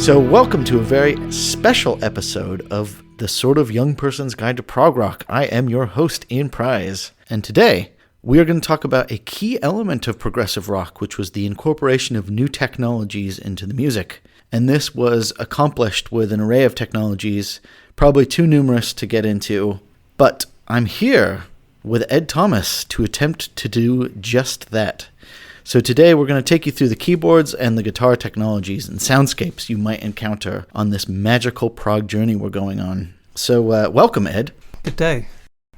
So welcome to a very special episode of the Sort of Young Person's Guide to Prog Rock. I am your host, Ian Prize, and today we are going to talk about a key element of progressive rock, which was the incorporation of new technologies into the music. And this was accomplished with an array of technologies, probably too numerous to get into, but I'm here with Ed Thomas to attempt to do just that. So today we're going to take you through the keyboards and the guitar technologies and soundscapes you might encounter on this magical prog journey we're going on. So welcome, Ed. Good day.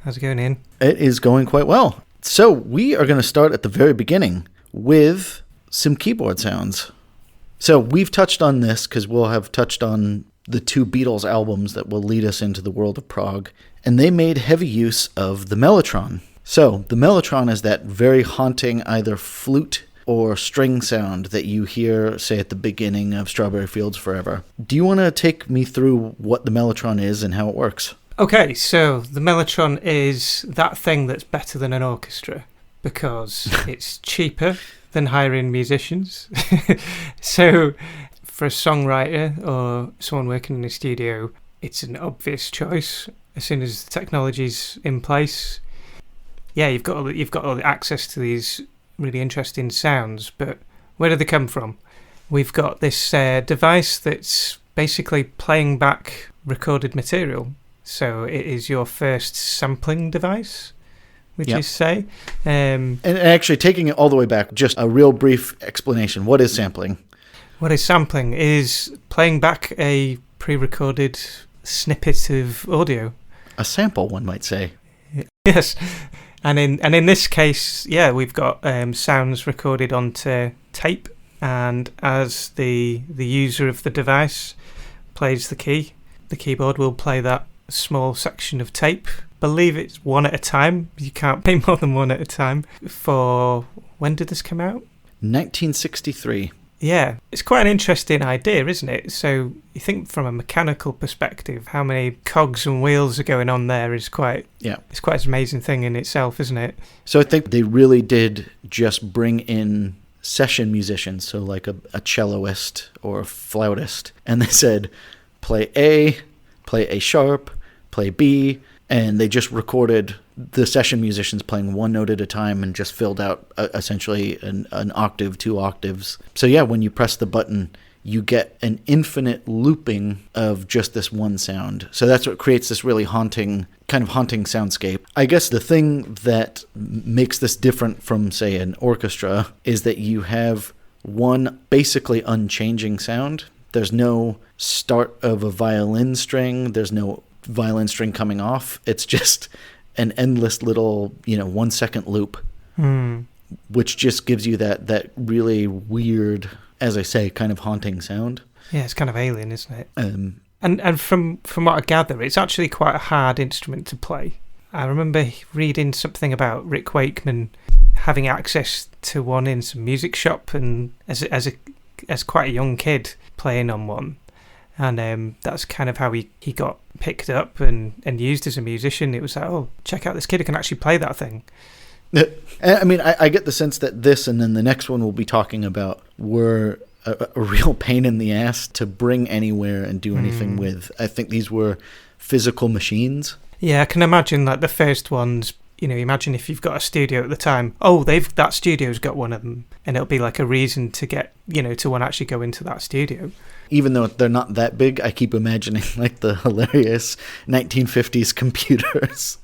How's it going, Ian? It is going quite well. So we are going to start at the very beginning with some keyboard sounds. So we've touched on this because we'll have touched on the two Beatles albums that will lead us into the world of prog, and they made heavy use of the Mellotron. So the Mellotron is that very haunting either flute or string sound that you hear, say, at the beginning of Strawberry Fields Forever. Do you want to take me through what the Mellotron is and how it works? Okay, so the Mellotron is that thing that's better than an orchestra because it's cheaper than hiring musicians. So for a songwriter or someone working in a studio, it's an obvious choice. As soon as the technology's in place, yeah, you've got all the access to these really interesting sounds. But where do they come from? We've got this device that's basically playing back recorded material. So it is your first sampling device, would you say? And actually, taking it all the way back, just a real brief explanation. What is sampling? What is sampling is playing back a pre-recorded snippet of audio. A sample, one might say. Yes. And in this case, yeah, we've got sounds recorded onto tape, and as the user of the device plays the key, the keyboard will play that small section of tape. Believe it's one at a time. You can't play more than one at a time. For when did this come out? 1963. Yeah, it's quite an interesting idea, isn't it? So you think from a mechanical perspective, how many cogs and wheels are going on there is quite an amazing thing in itself, isn't it? So I think they really did just bring in session musicians, so like a celloist or a flautist, and they said, play A sharp, play B, and they just recorded the session musicians playing one note at a time and just filled out essentially an octave, 2 octaves. So yeah, when you press the button, you get an infinite looping of just this one sound. So that's what creates this really haunting soundscape. I guess the thing that makes this different from, say, an orchestra is that you have one basically unchanging sound. There's no start of a violin string. There's no violin string coming off. It's just an endless little, 1 second loop, which just gives you that really weird, as I say, kind of haunting sound. Yeah, it's kind of alien, isn't it? And from what I gather, it's actually quite a hard instrument to play. I remember reading something about Rick Wakeman having access to one in some music shop, and as quite a young kid playing on one. And that's kind of how he got picked up and used as a musician. It was like, oh, check out this kid who can actually play that thing. I mean, I get the sense that this and then the next one we'll be talking about were a real pain in the ass to bring anywhere and do anything with. I think these were physical machines. Yeah, I can imagine like the first ones. Imagine if you've got a studio at the time. Oh, that studio's got one of them, and it'll be like a reason to get to want to actually go into that studio. Even though they're not that big, I keep imagining like the hilarious 1950s computers.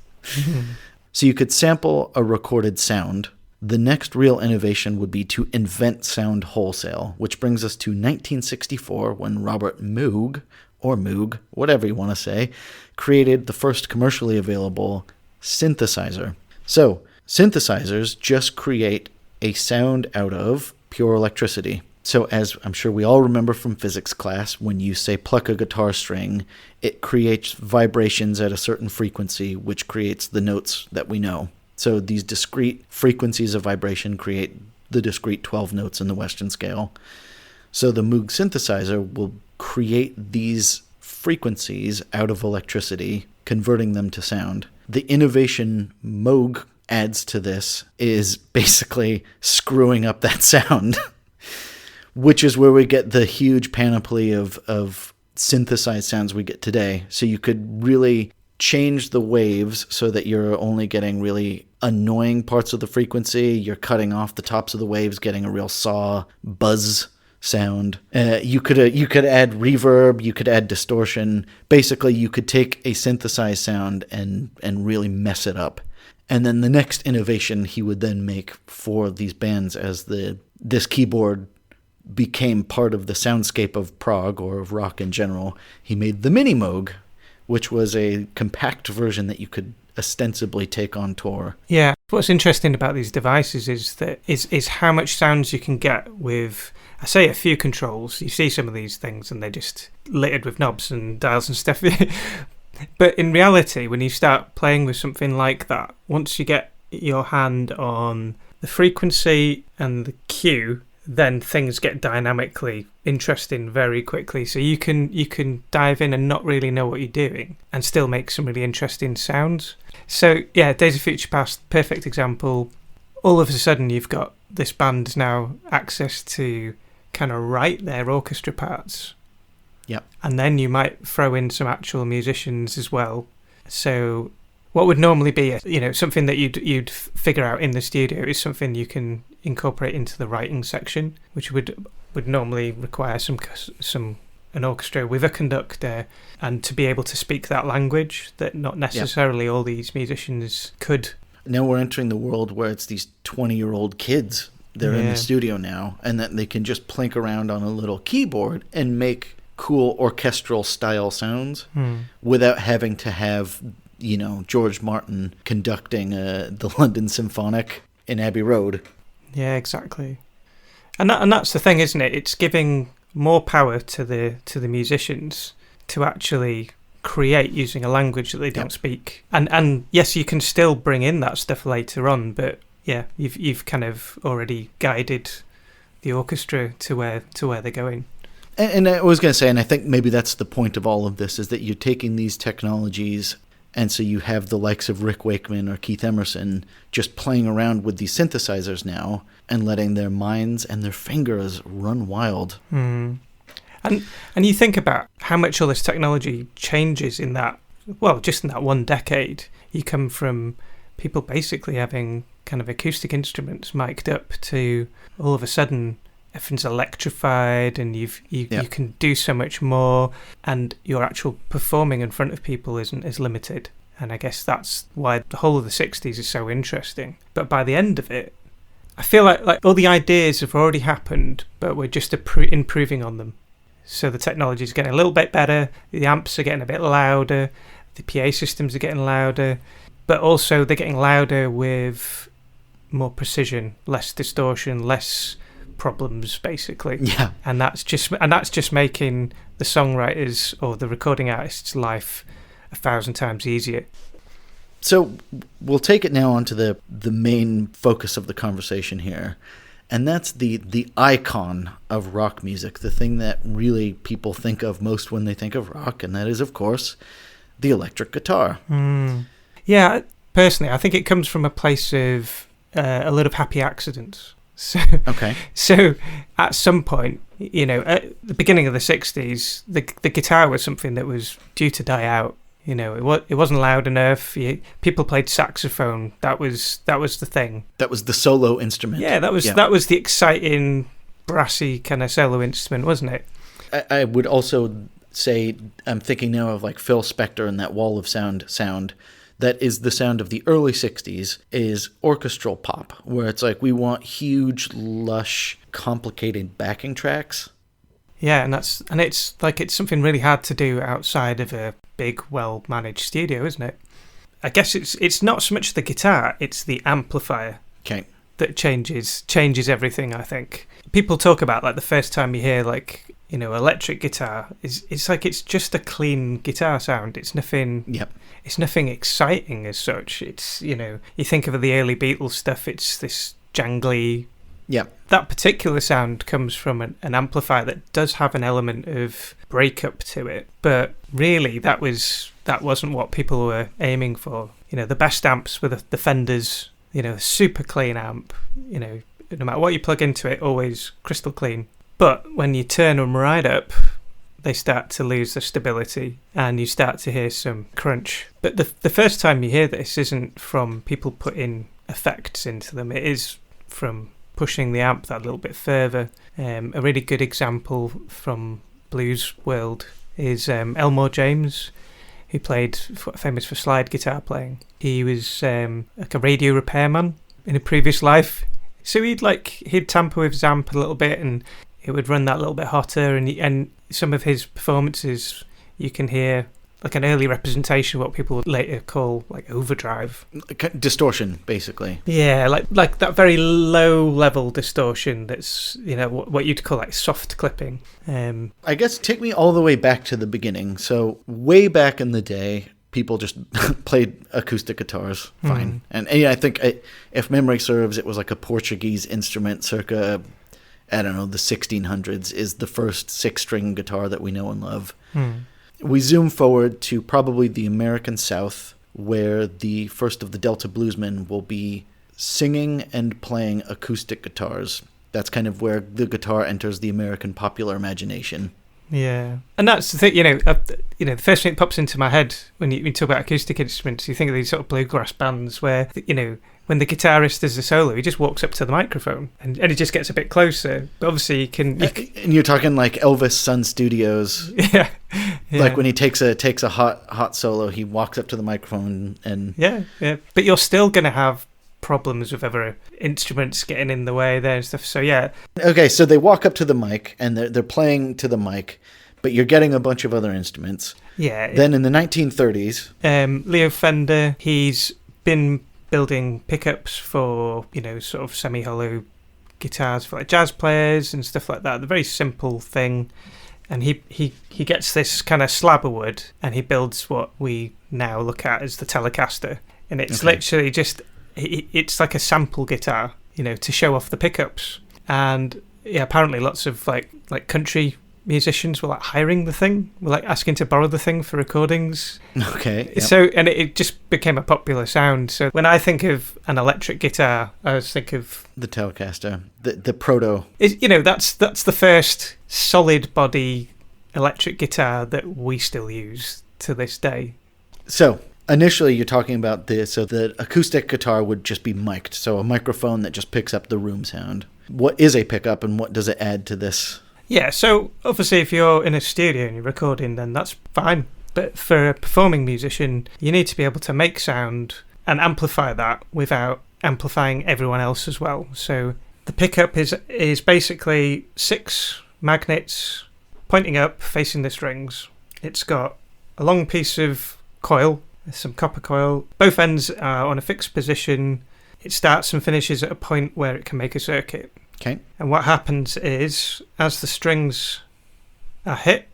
So you could sample a recorded sound. The next real innovation would be to invent sound wholesale, which brings us to 1964 when Robert Moog, or Moog, whatever you want to say, created the first commercially available synthesizer. So synthesizers just create a sound out of pure electricity. So as I'm sure we all remember from physics class, when you say pluck a guitar string, it creates vibrations at a certain frequency, which creates the notes that we know. So these discrete frequencies of vibration create the discrete 12 notes in the Western scale. So the Moog synthesizer will create these frequencies out of electricity, converting them to sound. The innovation Moog adds to this is basically screwing up that sound. which is where we get the huge panoply of synthesized sounds we get today. So you could really change the waves so that you're only getting really annoying parts of the frequency. You're cutting off the tops of the waves, getting a real saw buzz sound. You could add reverb, you could add distortion. Basically, you could take a synthesized sound and really mess it up. And then the next innovation he would then make for these bands as this keyboard became part of the soundscape of prog or of rock in general, he made the Mini Moog, which was a compact version that you could ostensibly take on tour. Yeah, what's interesting about these devices is how much sounds you can get with, I say, a few controls. You see some of these things and they're just littered with knobs and dials and stuff. But in reality, when you start playing with something like that, once you get your hand on the frequency and the cue, then things get dynamically interesting very quickly. So you can dive in and not really know what you're doing and still make some really interesting sounds. So yeah, Days of Future Past, perfect example. All of a sudden you've got this band now access to kind of write their orchestra parts. Yep. And then you might throw in some actual musicians as well. So what would normally be something that you'd figure out in the studio is something you can incorporate into the writing section, which would normally require an orchestra with a conductor and to be able to speak that language that not necessarily all these musicians could. Now we're entering the world where it's these 20-year-old kids. They're in the studio now, and that they can just plink around on a little keyboard and make cool orchestral style sounds without having to have George Martin conducting the London Symphonic in Abbey Road. Yeah, exactly. And that's the thing, isn't it? It's giving more power to the musicians to actually create using a language that they don't speak. And yes, you can still bring in that stuff later on, but yeah, you've kind of already guided the orchestra to where they're going. And I was going to say, and I think maybe that's the point of all of this, is that you're taking these technologies, and so you have the likes of Rick Wakeman or Keith Emerson just playing around with these synthesizers now and letting their minds and their fingers run wild. And you think about how much all this technology changes in that, well, just in that one decade. You come from people basically having kind of acoustic instruments mic'd up to all of a sudden everything's electrified and you can do so much more, and your actual performing in front of people isn't as limited. And I guess that's why the whole of the 60s is so interesting. But by the end of it, I feel like all the ideas have already happened, but we're just improving on them. So the technology is getting a little bit better, the amps are getting a bit louder, the PA systems are getting louder, but also they're getting louder with more precision, less distortion, less problems, basically. Yeah. And that's just making the songwriters or the recording artist's life 1,000 times easier. So we'll take it now onto the main focus of the conversation here, and that's the icon of rock music, the thing that really people think of most when they think of rock, and that is, of course, the electric guitar. Yeah, personally, I think it comes from a place of a lot of happy accidents. So at some point, at the beginning of the 60s, the guitar was something that was due to die out. It wasn't loud enough. People played saxophone. That was the thing. That was the solo instrument. Yeah, that was the exciting, brassy kind of solo instrument, wasn't it? I would also say, I'm thinking now of like Phil Spector and that wall of sound. That is the sound of the early 60s, is orchestral pop, where it's like we want huge, lush, complicated backing tracks. Yeah, and it's something really hard to do outside of a big, well-managed studio, isn't it? I guess it's not so much the guitar, it's the amplifier that changes everything, I think. People talk about like the first time you hear electric guitar, it's like it's just a clean guitar sound. It's nothing. Yep. It's nothing exciting as such. It's you think of the early Beatles stuff. It's this jangly. Yep. That particular sound comes from an amplifier that does have an element of breakup to it, but really that wasn't what people were aiming for. The best amps were the Fenders. Super clean amp. No matter what you plug into it, always crystal clean. But when you turn them right up, they start to lose their stability and you start to hear some crunch. But the first time you hear this isn't from people putting effects into them. It is from pushing the amp that little bit further. A really good example from blues world is Elmore James, who played famous for slide guitar playing. He was like a radio repairman in a previous life. So he'd tamper with his amp a little bit and it would run that little bit hotter, and some of his performances you can hear like an early representation of what people would later call like overdrive. Distortion, basically. Yeah, like that very low level distortion that's, what you'd call like soft clipping. I guess take me all the way back to the beginning. So way back in the day, people just played acoustic guitars fine. And I think, if memory serves, it was like a Portuguese instrument circa, I don't know, the 1600s is the first 6-string guitar that we know and love. We zoom forward to probably the American South, where the first of the Delta bluesmen will be singing and playing acoustic guitars. That's kind of where the guitar enters the American popular imagination. Yeah, and that's the thing. The first thing that pops into my head when you talk about acoustic instruments, you think of these sort of bluegrass bands where when the guitarist does the solo, he just walks up to the microphone and he just gets a bit closer. But obviously, you can. And you're talking like Elvis Sun Studios. Yeah. Like when he takes a hot solo, he walks up to the microphone and. Yeah. But you're still going to have problems with other instruments getting in the way there and stuff. So yeah. Okay, so they walk up to the mic and they're playing to the mic, but you're getting a bunch of other instruments. Yeah. Then in the 1930s, Leo Fender, he's been building pickups for sort of semi-hollow guitars for like jazz players and stuff like that. The very simple thing, and he gets this kind of slab of wood and he builds what we now look at as the Telecaster, and it's literally just. It's like a sample guitar, to show off the pickups. And yeah, apparently lots of like country musicians were like hiring the thing, were like asking to borrow the thing for recordings. Okay. Yep. So, and it just became a popular sound. So when I think of an electric guitar, I always think of the Telecaster, the proto. That's the first solid body electric guitar that we still use to this day. So initially, you're talking about so the acoustic guitar would just be mic'd, so a microphone that just picks up the room sound. What is a pickup, and what does it add to this? Yeah, so obviously if you're in a studio and you're recording, then that's fine. But for a performing musician, you need to be able to make sound and amplify that without amplifying everyone else as well. So the pickup is basically 6 magnets pointing up, facing the strings. It's got a long piece of coil, some copper coil. Both ends are on a fixed position. It starts and finishes at a point where it can make a circuit. Okay. And what happens is, as the strings are hit,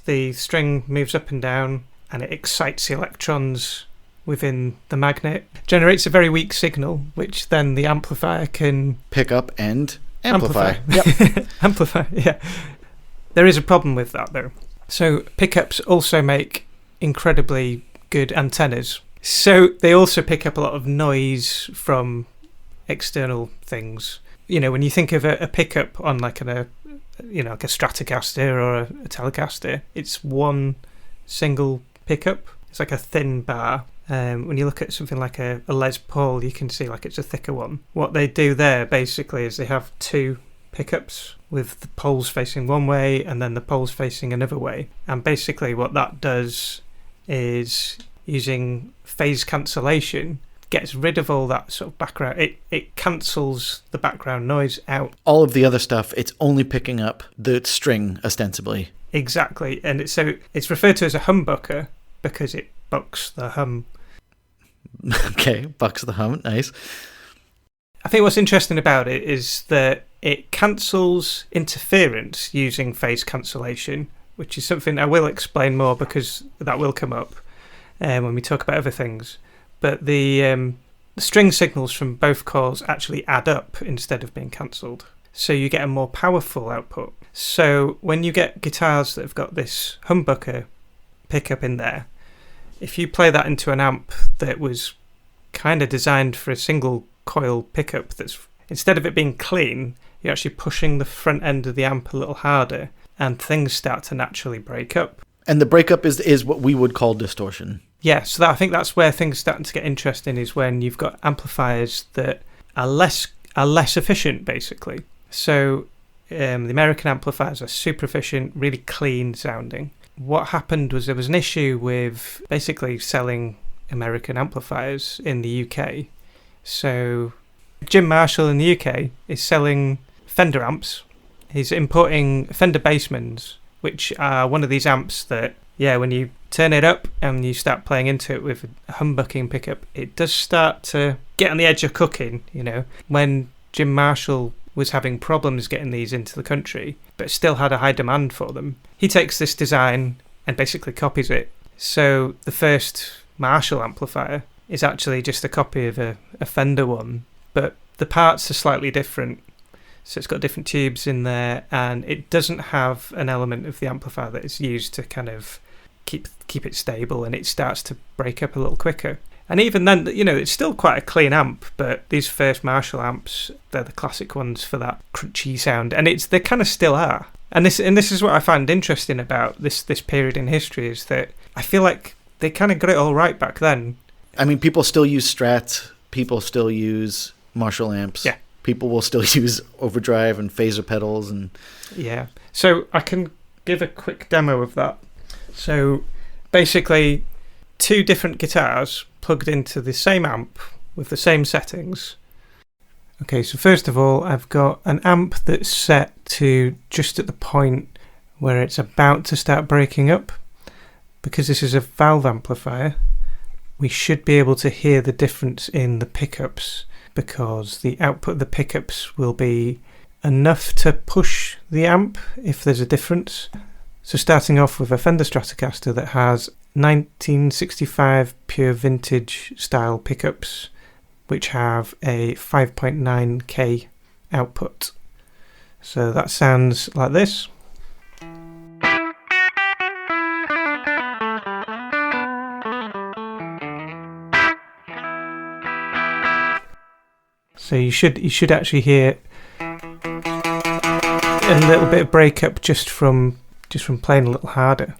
the string moves up and down and it excites the electrons within the magnet, generates a very weak signal, which then the amplifier can pick up and amplify. Yep. Amplify, yeah. There is a problem with that though. So pickups also make incredibly good antennas. So they also pick up a lot of noise from external things. When you think of a pickup on like like a Stratocaster or a Telecaster, it's one single pickup. It's like a thin bar. When you look at something like a Les Paul, you can see like it's a thicker one. What they do there basically is they have 2 pickups with the poles facing one way and then the poles facing another way. And basically what that does is, using phase cancellation, gets rid of all that sort of background. It cancels the background noise out. All of the other stuff, it's only picking up the string, ostensibly. Exactly. And it's referred to as a humbucker because it bucks the hum. Okay, bucks the hum, nice. I think what's interesting about it is that it cancels interference using phase cancellation, which is something I will explain more because that will come up when we talk about other things. But the string signals from both coils actually add up instead of being cancelled. So you get a more powerful output. So when you get guitars that have got this humbucker pickup in there, if you play that into an amp that was kind of designed for a single coil pickup that's instead of it being clean, you're actually pushing the front end of the amp a little harder, and things start to naturally break up. And the breakup is what we would call distortion. Yeah, so I think that's where things starting to get interesting, is when you've got amplifiers that are less efficient, basically. So the American amplifiers are super efficient, really clean sounding. What happened was there was an issue with basically selling American amplifiers in the UK. So Jim Marshall in the UK is selling Fender amps. He's importing Fender Bassmans, which are one of these amps that, when you turn it up and you start playing into it with a humbucking pickup, it does start to get on the edge of cooking, When Jim Marshall was having problems getting these into the country, but still had a high demand for them, he takes this design and basically copies it. So the first Marshall amplifier is actually just a copy of a Fender one, but the parts are slightly different. So it's got different tubes in there, and it doesn't have an element of the amplifier that is used to kind of keep it stable, and it starts to break up a little quicker. And even then, it's still quite a clean amp, but these first Marshall amps, they're the classic ones for that crunchy sound, and they kind of still are. And this is what I find interesting about this period in history, is that I feel like they kind of got it all right back then. I mean, people still use Strats, people still use Marshall amps. Yeah. People will still use overdrive and phaser pedals. Yeah. So I can give a quick demo of that. So basically, 2 different guitars plugged into the same amp with the same settings. Okay, so first of all, I've got an amp that's set to just at the point where it's about to start breaking up. Because this is a valve amplifier, we should be able to hear the difference in the pickups, because the output of the pickups will be enough to push the amp if there's a difference. So starting off with a Fender Stratocaster that has 1965 pure vintage style pickups, which have a 5.9K output. So that sounds like this. So you should actually hear a little bit of breakup just from playing a little harder.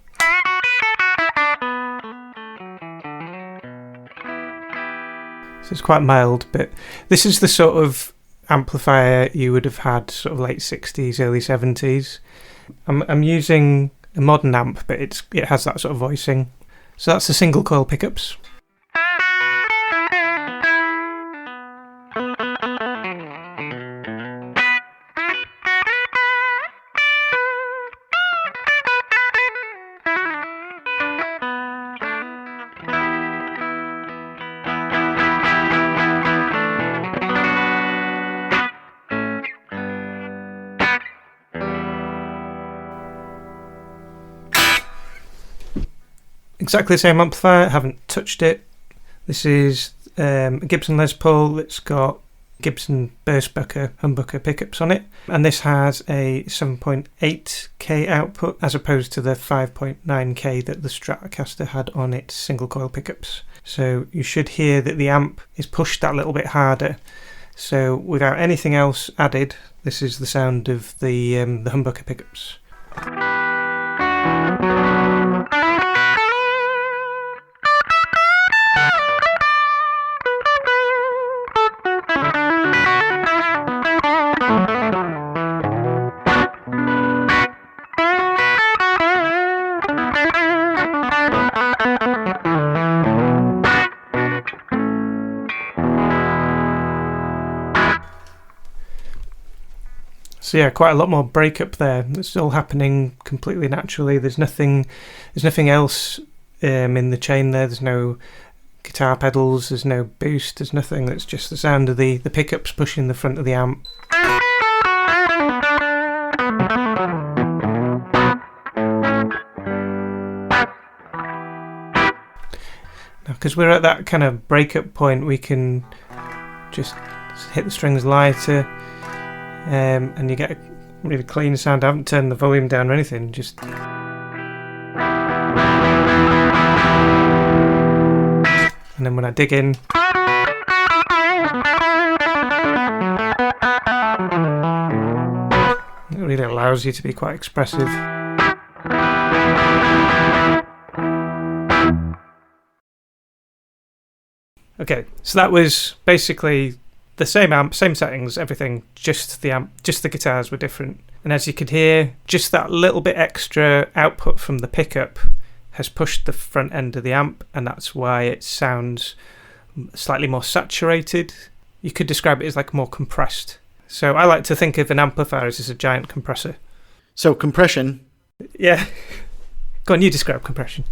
So it's quite mild, but this is the sort of amplifier you would have had sort of late 60s, early 70s. I'm using a modern amp, but it has that sort of voicing. So that's the single coil pickups. Exactly the same amplifier, haven't touched it. This is a Gibson Les Paul that's got Gibson Burstbucker humbucker pickups on it, and this has a 7.8K output as opposed to the 5.9K that the Stratocaster had on its single coil pickups. So you should hear that the amp is pushed that little bit harder. So without anything else added, this is the sound of the humbucker pickups. So yeah, quite a lot more breakup there. It's all happening completely naturally. There's nothing else in the chain there. There's no guitar pedals. There's no boost. There's nothing. It's just the sound of the pickups pushing the front of the amp. Now, because we're at that kind of breakup point, we can just hit the strings lighter. And you get a really clean sound. I haven't turned the volume down or anything, just... And then when I dig in... really allows you to be quite expressive. Okay, so that was basically the same amp, same settings, everything, just the guitars were different. And as you could hear, just that little bit extra output from the pickup has pushed the front end of the amp, and that's why it sounds slightly more saturated. You could describe it as like more compressed. So I like to think of an amplifier as a giant compressor. So compression. Yeah. Go on, you describe compression.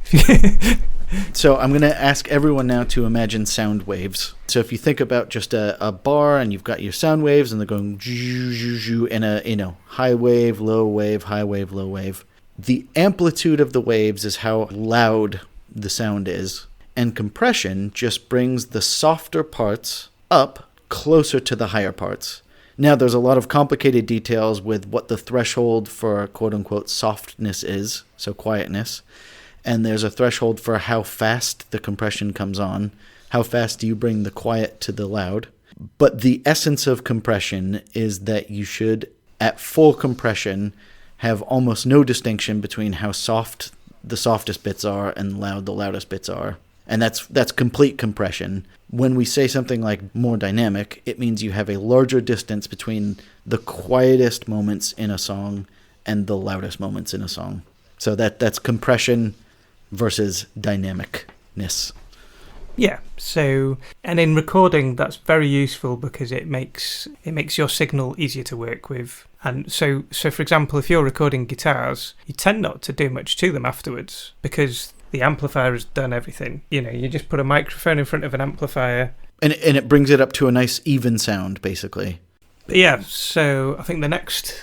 So I'm going to ask everyone now to imagine sound waves. So if you think about just a bar and you've got your sound waves and they're going in a high wave, low wave, high wave, low wave. The amplitude of the waves is how loud the sound is. And compression just brings the softer parts up closer to the higher parts. Now, there's a lot of complicated details with what the threshold for quote-unquote softness is, so quietness. And there's a threshold for how fast the compression comes on. How fast do you bring the quiet to the loud? But the essence of compression is that you should, at full compression, have almost no distinction between how soft the softest bits are and loud the loudest bits are. And that's complete compression. When we say something like more dynamic, it means you have a larger distance between the quietest moments in a song and the loudest moments in a song. So that's compression versus dynamicness. Yeah, so, and in recording that's very useful because it makes your signal easier to work with. And so for example, if you're recording guitars, you tend not to do much to them afterwards because the amplifier has done everything. You know, you just put a microphone in front of an amplifier. And it brings it up to a nice even sound, basically. But yeah, so I think the next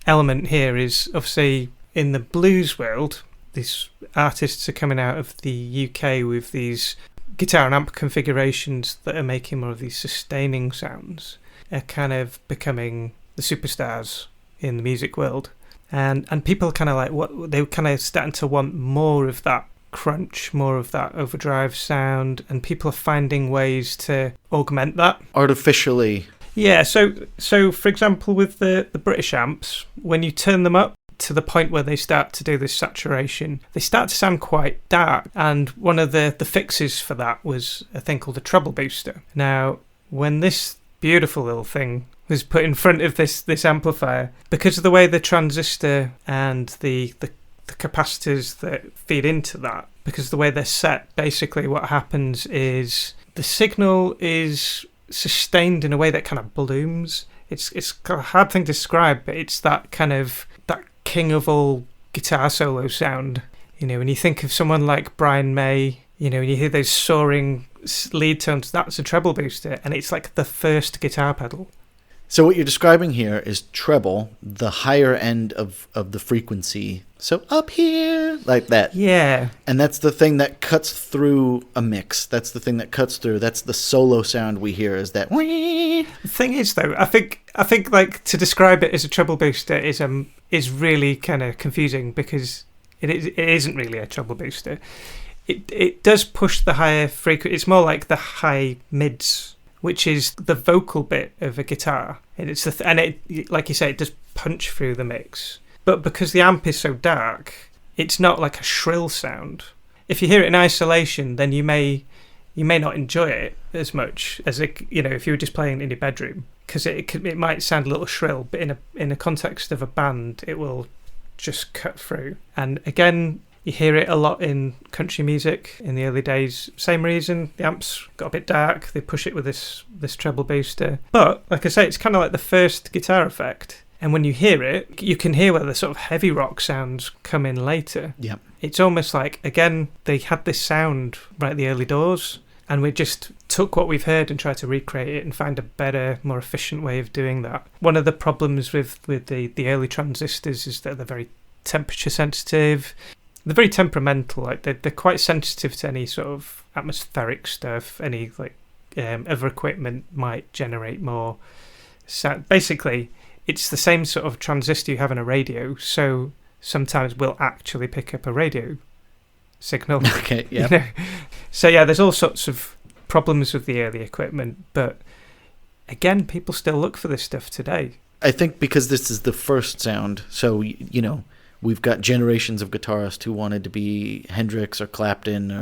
element here is obviously in the blues world, these artists are coming out of the UK with these guitar and amp configurations that are making more of these sustaining sounds, are kind of becoming the superstars in the music world. And people are kind of like, what they kind of starting to want more of that crunch, more of that overdrive sound, and people are finding ways to augment that artificially. Yeah, so for example with the British amps, when you turn them up to the point where they start to do this saturation, they start to sound quite dark, and one of the fixes for that was a thing called a treble booster. Now, when this beautiful little thing was put in front of this amplifier, because of the way the transistor and the capacitors that feed into that, because of the way they're set, basically what happens is the signal is sustained in a way that kind of blooms. It's a hard thing to describe, but it's that kind of that king of all guitar solo sound. You know, when you think of someone like Brian May, you know, when you hear those soaring lead tones, that's a treble booster, and it's like the first guitar pedal. So what you're describing here is treble, the higher end of the frequency. So up here, like that. Yeah. And that's the thing that cuts through a mix. That's the thing that cuts through. That's the solo sound we hear, is that. The thing is, though, I think like to describe it as a treble booster is really kind of confusing because it isn't really a treble booster. It does push the higher frequency. It's more like the high mids, which is the vocal bit of a guitar, and it's like you say, it does punch through the mix. But because the amp is so dark, it's not like a shrill sound. If you hear it in isolation, then you may not enjoy it as much as if you were just playing it in your bedroom, because it might sound a little shrill. But in a context of a band, it will just cut through. And again, you hear it a lot in country music in the early days. Same reason, the amps got a bit dark. They push it with this treble booster. But like I say, it's kind of like the first guitar effect. And when you hear it, you can hear where the sort of heavy rock sounds come in later. Yeah. It's almost like, again, they had this sound right at the early doors, and we just took what we've heard and tried to recreate it and find a better, more efficient way of doing that. One of the problems with the early transistors is that they're very temperature sensitive. They're very temperamental. Like they're quite sensitive to any sort of atmospheric stuff. Any other equipment might generate more sound. Basically, it's the same sort of transistor you have in a radio, so sometimes we'll actually pick up a radio signal. Okay, yeah. So yeah, there's all sorts of problems with the early equipment, but again, people still look for this stuff today. I think because this is the first sound, so, you know, we've got generations of guitarists who wanted to be Hendrix or Clapton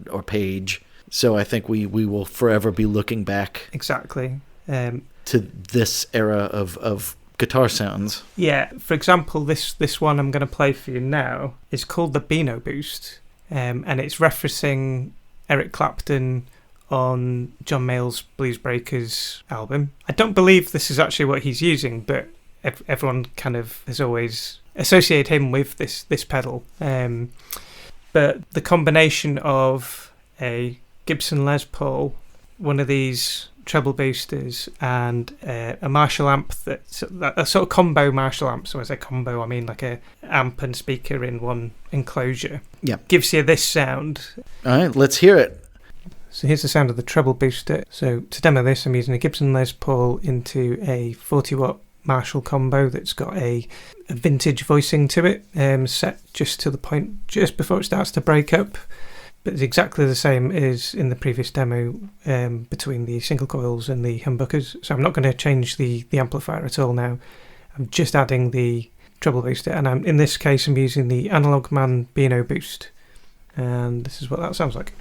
or Page. So I think we will forever be looking back Exactly. to this era of guitar sounds. Yeah, for example, this one I'm going to play for you now is called the Beano Boost, and it's referencing Eric Clapton on John Mayall's Blues Breakers album. I don't believe this is actually what he's using, but everyone kind of has always associated him with this pedal. But the combination of a Gibson Les Paul, one of these treble boosters, and a Marshall amp, that's a sort of combo Marshall amp. So when I say combo, I mean like a amp and speaker in one enclosure. Yeah. Gives you this sound. All right, let's hear it. So here's the sound of the treble booster. So to demo this, I'm using a Gibson Les Paul into a 40-watt Marshall combo that's got a vintage voicing to it, set just to the point just before it starts to break up. But it's exactly the same as in the previous demo between the single coils and the humbuckers. So I'm not going to change the amplifier at all now. I'm just adding the treble booster, and in this case I'm using the Analog Man Beano Boost. And this is what that sounds like.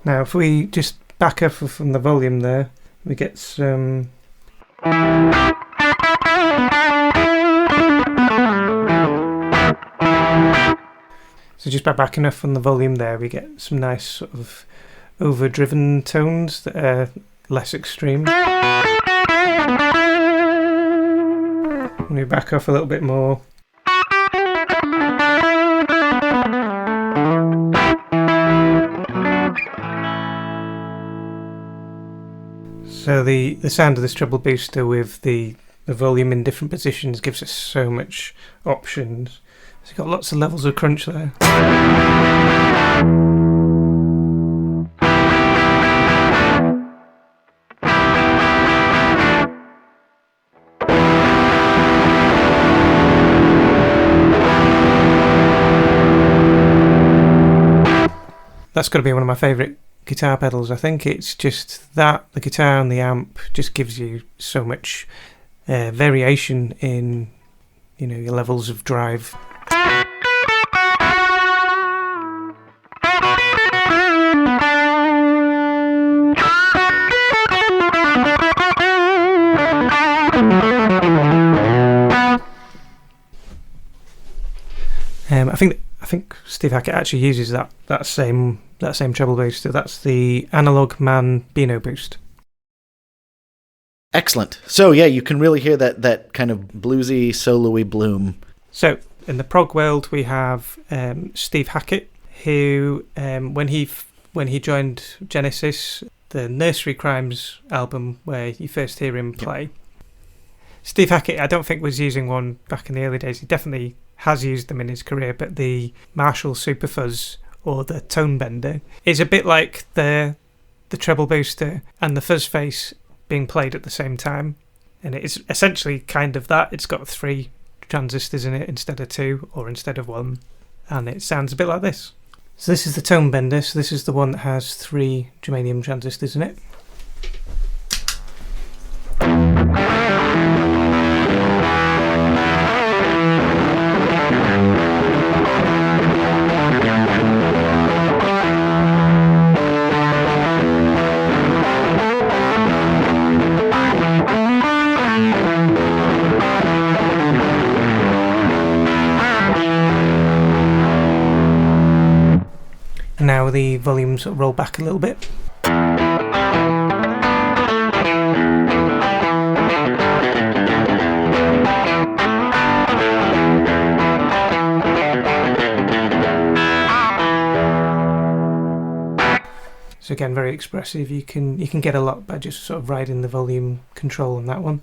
Now, if we just back up from the volume there, we get some... So just by backing up from the volume there, we get some nice sort of overdriven tones that are less extreme. When we back off a little bit more, so the sound of this treble booster with the volume in different positions gives us so much options. So you've got lots of levels of crunch there. That's got to be one of my favourite guitar pedals. I think it's just that the guitar and the amp just gives you so much variation in, you know, your levels of drive. I think Steve Hackett actually uses that same treble booster. That's the Analog Man Beano Boost. Excellent. So yeah, you can really hear that kind of bluesy, solo-y bloom. So in the prog world, we have Steve Hackett, who when he joined Genesis, the Nursery Crimes album where you first hear him play. Yep. Steve Hackett, I don't think was using one back in the early days. He definitely has used them in his career, but the Marshall Super Fuzz, or the Tone Bender, is a bit like the treble booster and the fuzz face being played at the same time, and it's essentially kind of that. It's got 3 transistors in it instead of 2 or instead of 1, and it sounds a bit like this. So this is the Tone Bender. So this is the one that has 3 germanium transistors in it. Now the volumes roll back a little bit. So again, very expressive. You can get a lot by just sort of riding the volume control on that one.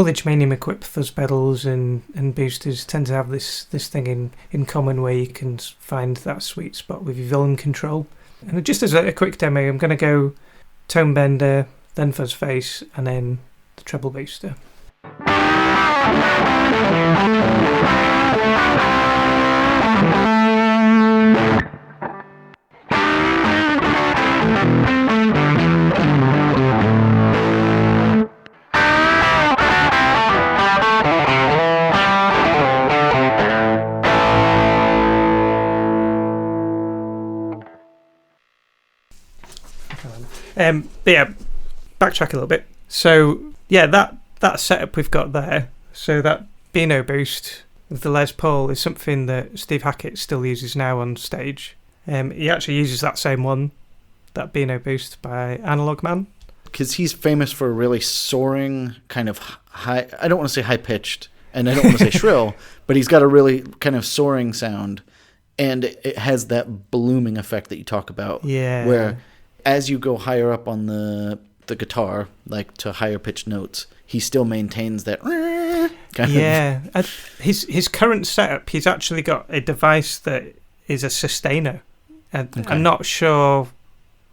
all the germanium equipped fuzz pedals and boosters tend to have this thing in common, where you can find that sweet spot with your volume control. And just as a quick demo, I'm going to go tone bender, then fuzz face, and then the treble booster. But yeah, backtrack a little bit. So yeah, that setup we've got there, so that Beano boost with the Les Paul is something that Steve Hackett still uses now on stage. He actually uses that same one, that Beano boost by Analog Man. Because he's famous for a really soaring, kind of high, I don't want to say high-pitched, and I don't want to say shrill, but he's got a really kind of soaring sound, and it has that blooming effect that you talk about. Yeah. Where as you go higher up on the guitar, like to higher pitched notes, he still maintains that kind of. Yeah. His current setup, he's actually got a device that is a sustainer. And okay. I'm not sure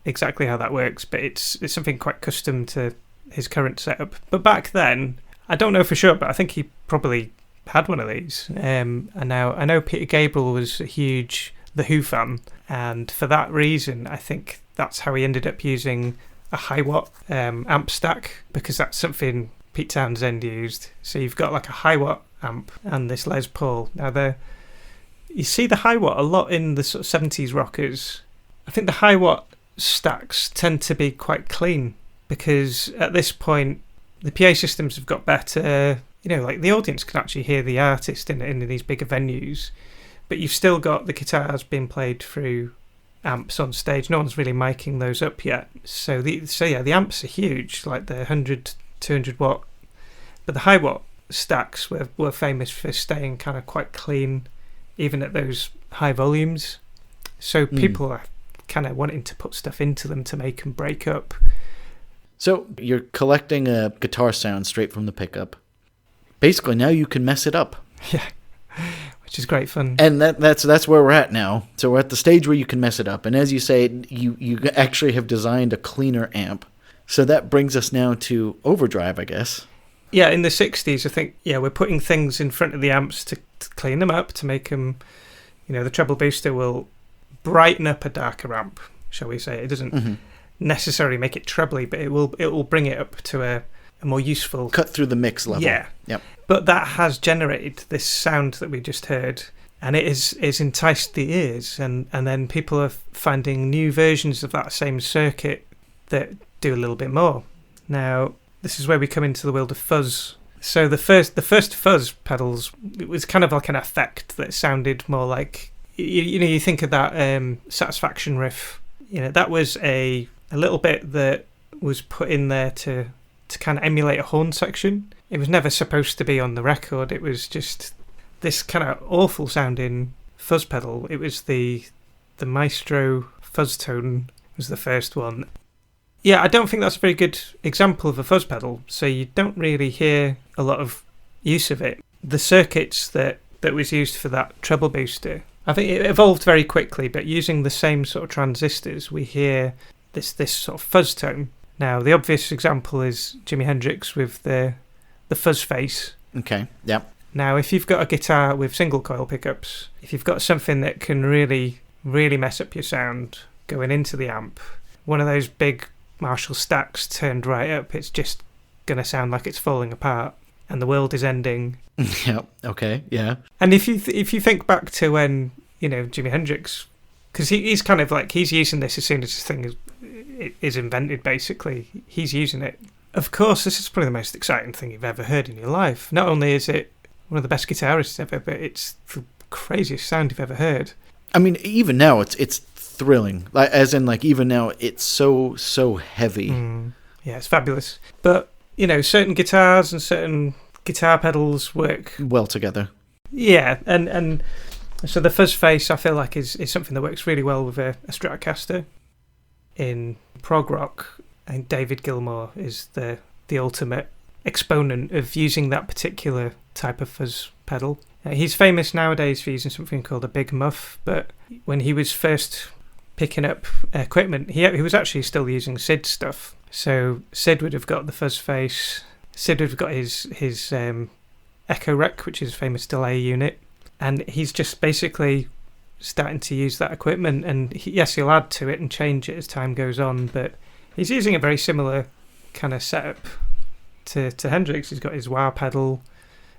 exactly how that works, but it's something quite custom to his current setup. But back then, I don't know for sure, but I think he probably had one of these. And now I know Peter Gabriel was a huge The Who fan, and for that reason, I think that's how he ended up using a high watt amp stack, because that's something Pete Townsend used. So you've got like a high watt amp and this Les Paul. Now you see the high watt a lot in the sort of 70s rockers. I think the high watt stacks tend to be quite clean, because at this point the PA systems have got better. You know, like the audience can actually hear the artist in these bigger venues, but you've still got the guitars being played through amps on stage. No one's really miking those up yet. So the amps are huge, like the 100, 200 watt. But the high watt stacks were famous for staying kind of quite clean, even at those high volumes. So people are kind of wanting to put stuff into them to make them break up. So you're collecting a guitar sound straight from the pickup. Basically, now you can mess it up. Yeah. Which is great fun. And that's where we're at now. So we're at the stage where you can mess it up. And as you say, you actually have designed a cleaner amp. So that brings us now to overdrive, I guess. Yeah, in the 60s, I think, we're putting things in front of the amps to clean them up, to make them, the treble booster will brighten up a darker amp, shall we say. It doesn't necessarily make it trebly, but it will bring it up to a more useful... Cut through the mix level. Yeah. Yep. But that has generated this sound that we just heard, and it is enticed the ears, and then people are finding new versions of that same circuit that do a little bit more. Now, this is where we come into the world of fuzz. So the first fuzz pedals, it was kind of like an effect that sounded more like, you think of that Satisfaction riff. That was a little bit that was put in there to kind of emulate a horn section. It was never supposed to be on the record. It was just this kind of awful sounding fuzz pedal. It was the Maestro fuzz tone was the first one. Yeah, I don't think that's a very good example of a fuzz pedal, so you don't really hear a lot of use of it. The circuits that was used for that treble booster, I think it evolved very quickly, but using the same sort of transistors, we hear this sort of fuzz tone. Now, the obvious example is Jimi Hendrix with the fuzz face. Okay, yep. Now, if you've got a guitar with single coil pickups, if you've got something that can really, really mess up your sound going into the amp, one of those big Marshall stacks turned right up, it's just going to sound like it's falling apart and the world is ending. Yep, okay, yeah. And if you think back to when, Jimi Hendrix, because he's kind of like, he's using this as soon as this thing is invented, basically. He's using it. Of course, this is probably the most exciting thing you've ever heard in your life. Not only is it one of the best guitarists ever, but it's the craziest sound you've ever heard. I mean, even now, it's thrilling. Like, as in, like, even now, it's so heavy. Yeah, it's fabulous. But, certain guitars and certain guitar pedals work well together. Yeah, and so the fuzz face, I feel like, is something that works really well with a Stratocaster. In prog rock, I think David Gilmour is the ultimate exponent of using that particular type of fuzz pedal. He's famous nowadays for using something called a big muff, but when he was first picking up equipment, he was actually still using Sid stuff. So Sid would have got the fuzz face, Sid would have got his Echo Rec, which is a famous delay unit, and he's just basically starting to use that equipment, and he'll add to it and change it as time goes on, but he's using a very similar kind of setup to Hendrix. He's got his wah pedal,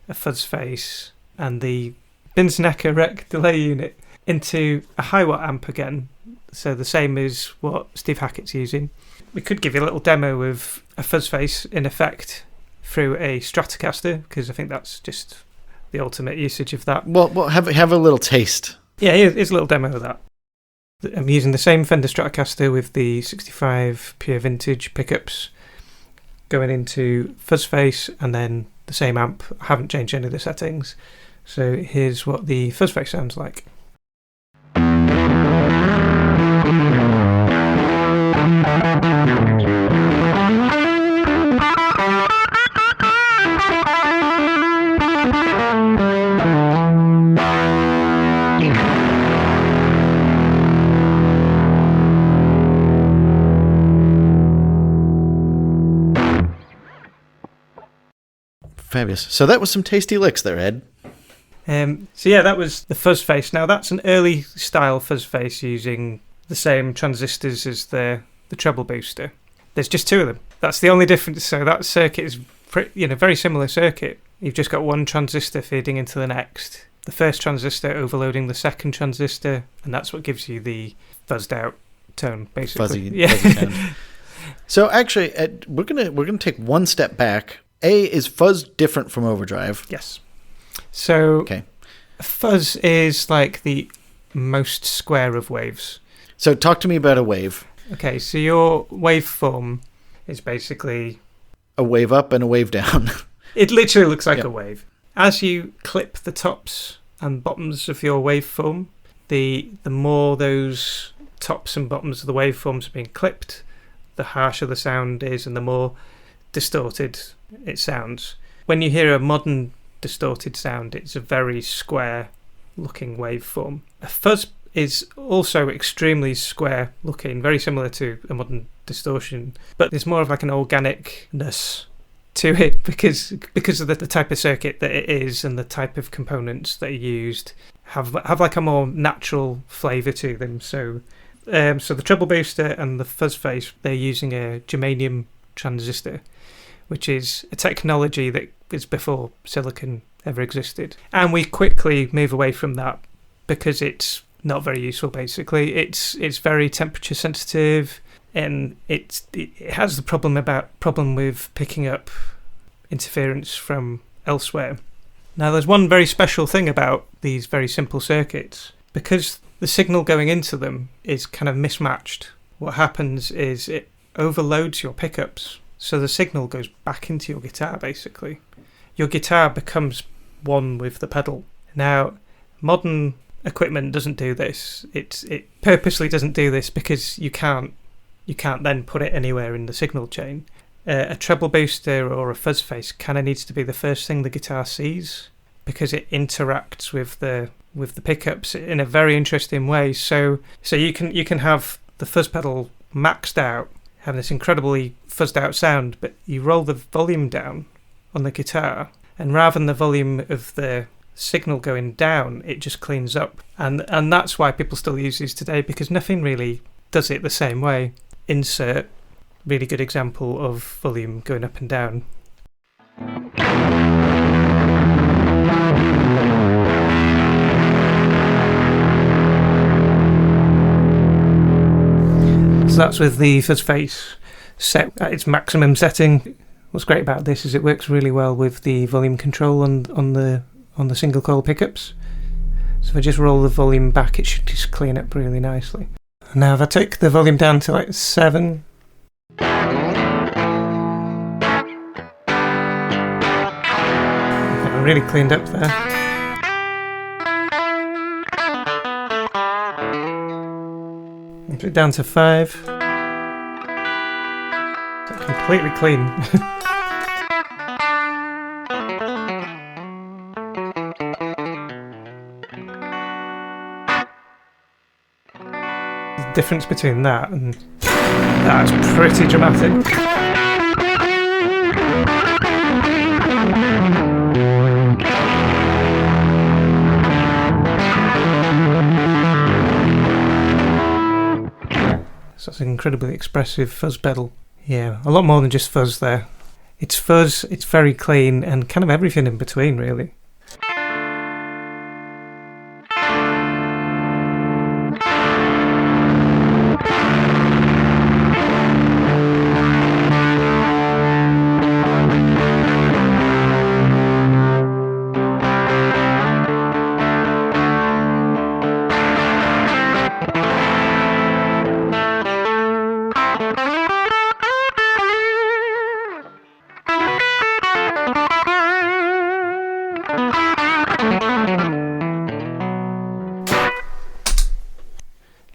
a fuzz face, and the Binson Echo Rec delay unit into a high watt amp again, so the same as what Steve Hackett's using. We could give you a little demo of a fuzz face in effect through a Stratocaster, because I think that's just the ultimate usage of that. Well, have a little taste. Yeah, here's a little demo of that. I'm using the same Fender Stratocaster with the 65 Pure Vintage pickups going into fuzz face, and then the same amp. I haven't changed any of the settings. So here's what the fuzz face sounds like. Fabulous. So that was some tasty licks there, Ed. That was the fuzz face. Now that's an early style fuzz face using the same transistors as the treble booster. There's just two of them. That's the only difference. So that circuit is very similar circuit. You've just got one transistor feeding into the next. The first transistor overloading the second transistor, and that's what gives you the fuzzed out tone, basically. Fuzzy tone. So actually, Ed, we're gonna take one step back. Is fuzz different from overdrive? Yes. So fuzz is like the most square of waves. So talk to me about a wave. Okay, so your waveform is basically a wave up and a wave down. It literally looks like a wave. As you clip the tops and bottoms of your waveform, the more those tops and bottoms of the waveforms are being clipped, the harsher the sound is and the more distorted it sounds. When you hear a modern distorted sound, it's a very square looking waveform. A fuzz is also extremely square looking, very similar to a modern distortion, but there's more of like an organicness to it because of the type of circuit that it is and the type of components that are used have like a more natural flavour to them. So the treble booster and the fuzz face, they're using a germanium transistor, which is a technology that is before silicon ever existed. And we quickly move away from that because it's not very useful, basically. It's very temperature sensitive, and it has the problem with picking up interference from elsewhere. Now, there's one very special thing about these very simple circuits. Because the signal going into them is kind of mismatched, what happens is it overloads your pickups. So the signal goes back into your guitar, basically. Your guitar becomes one with the pedal. Now, modern equipment doesn't do this. It purposely doesn't do this because you can't then put it anywhere in the signal chain. A treble booster or a fuzz face kind of needs to be the first thing the guitar sees because it interacts with the pickups in a very interesting way. So you can have the fuzz pedal maxed out, having this incredibly fuzzed out sound, but you roll the volume down on the guitar, and rather than the volume of the signal going down, it just cleans up. And that's why people still use these today, because nothing really does it the same way. Insert really good example of volume going up and down. So that's with the fuzz face set at its maximum setting. What's great about this is it works really well with the volume control on the single coil pickups. So if I just roll the volume back, it should just clean up really nicely. Now if I take the volume down to like 7, I'm really cleaned up there. Put it down to 5. Completely clean. the difference between that and that's pretty dramatic. So it's an incredibly expressive fuzz pedal. Yeah, a lot more than just fuzz there. It's fuzz, it's very clean, and kind of everything in between, really.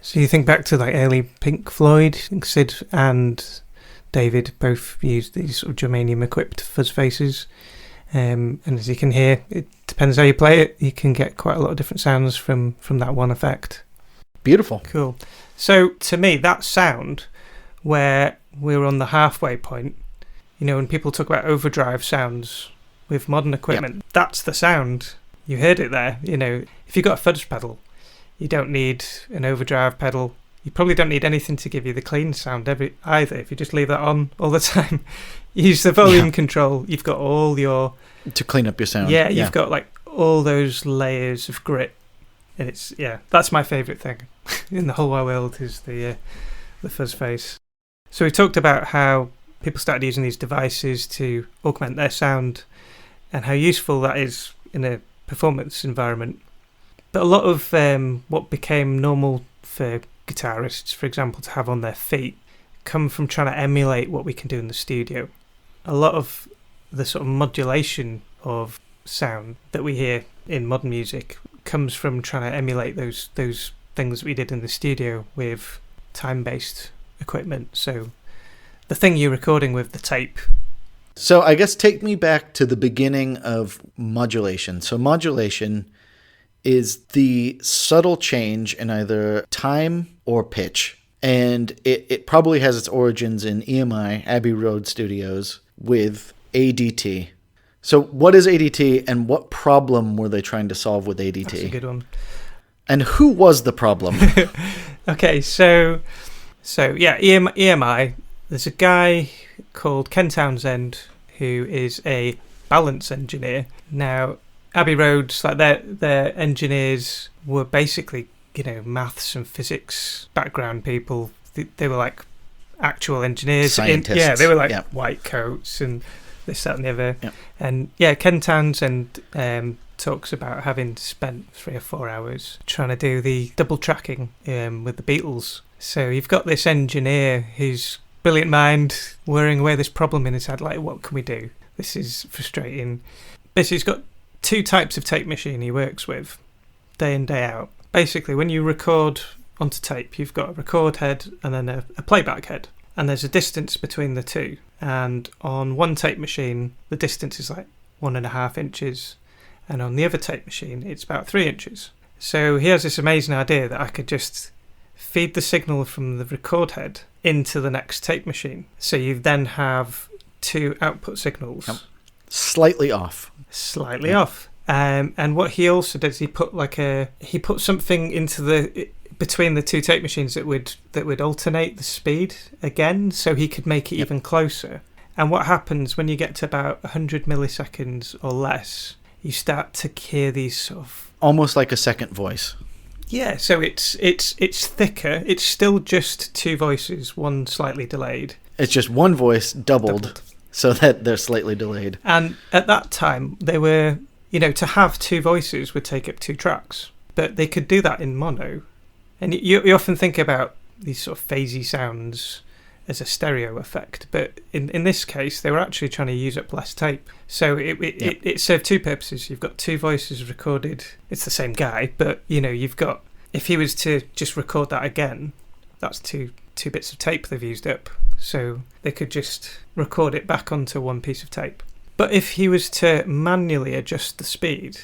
So you think back to like early Pink Floyd, I think Sid and David both used these sort of germanium equipped fuzz faces. And as you can hear, it depends how you play it, you can get quite a lot of different sounds from that one effect. Beautiful. Cool. So to me, that sound where we're on the halfway point, you know, when people talk about overdrive sounds with modern equipment, that's the sound. You heard it there. You know, if you've got a fudge pedal, you don't need an overdrive pedal. You probably don't need anything to give you the clean sound either. If you just leave that on all the time, use the volume control. You've got all your... To clean up your sound. Yeah, you've got like all those layers of grit. And it's, that's my favourite thing in the whole wide world is the fuzz face. So we talked about how people started using these devices to augment their sound and how useful that is in a performance environment. But a lot of what became normal for guitarists, for example, to have on their feet, come from trying to emulate what we can do in the studio. A lot of the sort of modulation of sound that we hear in modern music comes from trying to emulate those things we did in the studio with time-based equipment. So the thing you're recording with, the tape. So I guess take me back to the beginning of modulation. So modulation is the subtle change in either time or pitch. And it probably has its origins in EMI, Abbey Road Studios, with ADT. So what is ADT and what problem were they trying to solve with ADT? That's a good one. And who was the problem? Okay, so EMI, there's a guy called Ken Townsend who is a balance engineer. Now, Abbey Road's, like their engineers were basically, you know, maths and physics background people. They were like actual engineers. Scientists. They were like white coats and this, that and the other. Yep. And Ken Townsend talks about having spent 3 or 4 hours trying to do the double tracking with the Beatles. So you've got this engineer who's brilliant mind whirring away this problem in his head, like, what can we do? This is frustrating. Basically, he's got 2 types of tape machine he works with day in, day out. Basically, when you record onto tape, you've got a record head and then a playback head. And there's a distance between the two. And on one tape machine, the distance is like 1.5 inches. And on the other tape machine, it's about 3 inches. So he has this amazing idea that I could just feed the signal from the record head into the next tape machine. So you then have 2 output signals. Yep. Slightly off. And what he also does, he put something into between the 2 tape machines that would alternate the speed again, so he could make it even closer. And what happens when you get to about 100 milliseconds or less, you start to hear these sort of almost like a second voice. Yeah, so it's thicker. It's still just 2 voices, one slightly delayed. It's just one voice doubled. So that they're slightly delayed. And at that time, they were, to have 2 voices would take up 2 tracks. But they could do that in mono. And you often think about these sort of phasey sounds as a stereo effect. But in this case, they were actually trying to use up less tape. So it served 2 purposes. You've got 2 voices recorded. It's the same guy. But, you've got, if he was to just record that again, that's two bits of tape they've used up. So they could just record it back onto one piece of tape. But if he was to manually adjust the speed,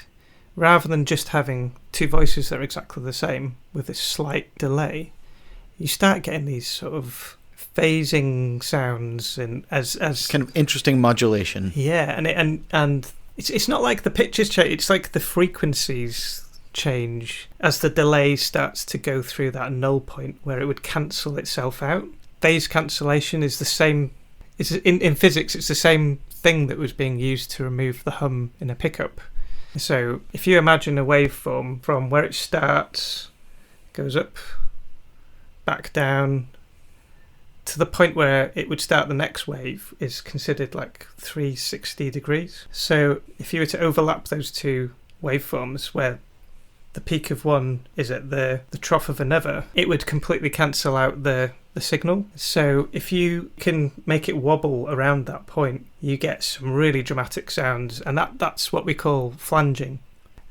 rather than just having 2 voices that are exactly the same with a slight delay, you start getting these sort of phasing sounds, and as kind of interesting modulation. Yeah, and it's not like the pitches change, it's like the frequencies change as the delay starts to go through that null point where it would cancel itself out. Phase cancellation is the same, in physics, it's the same thing that was being used to remove the hum in a pickup. So if you imagine a waveform from where it starts, goes up, back down, to the point where it would start the next wave is considered like 360 degrees. So if you were to overlap those two waveforms where the peak of one is at the trough of another, it would completely cancel out the signal. So if you can make it wobble around that point, you get some really dramatic sounds, and that's what we call flanging.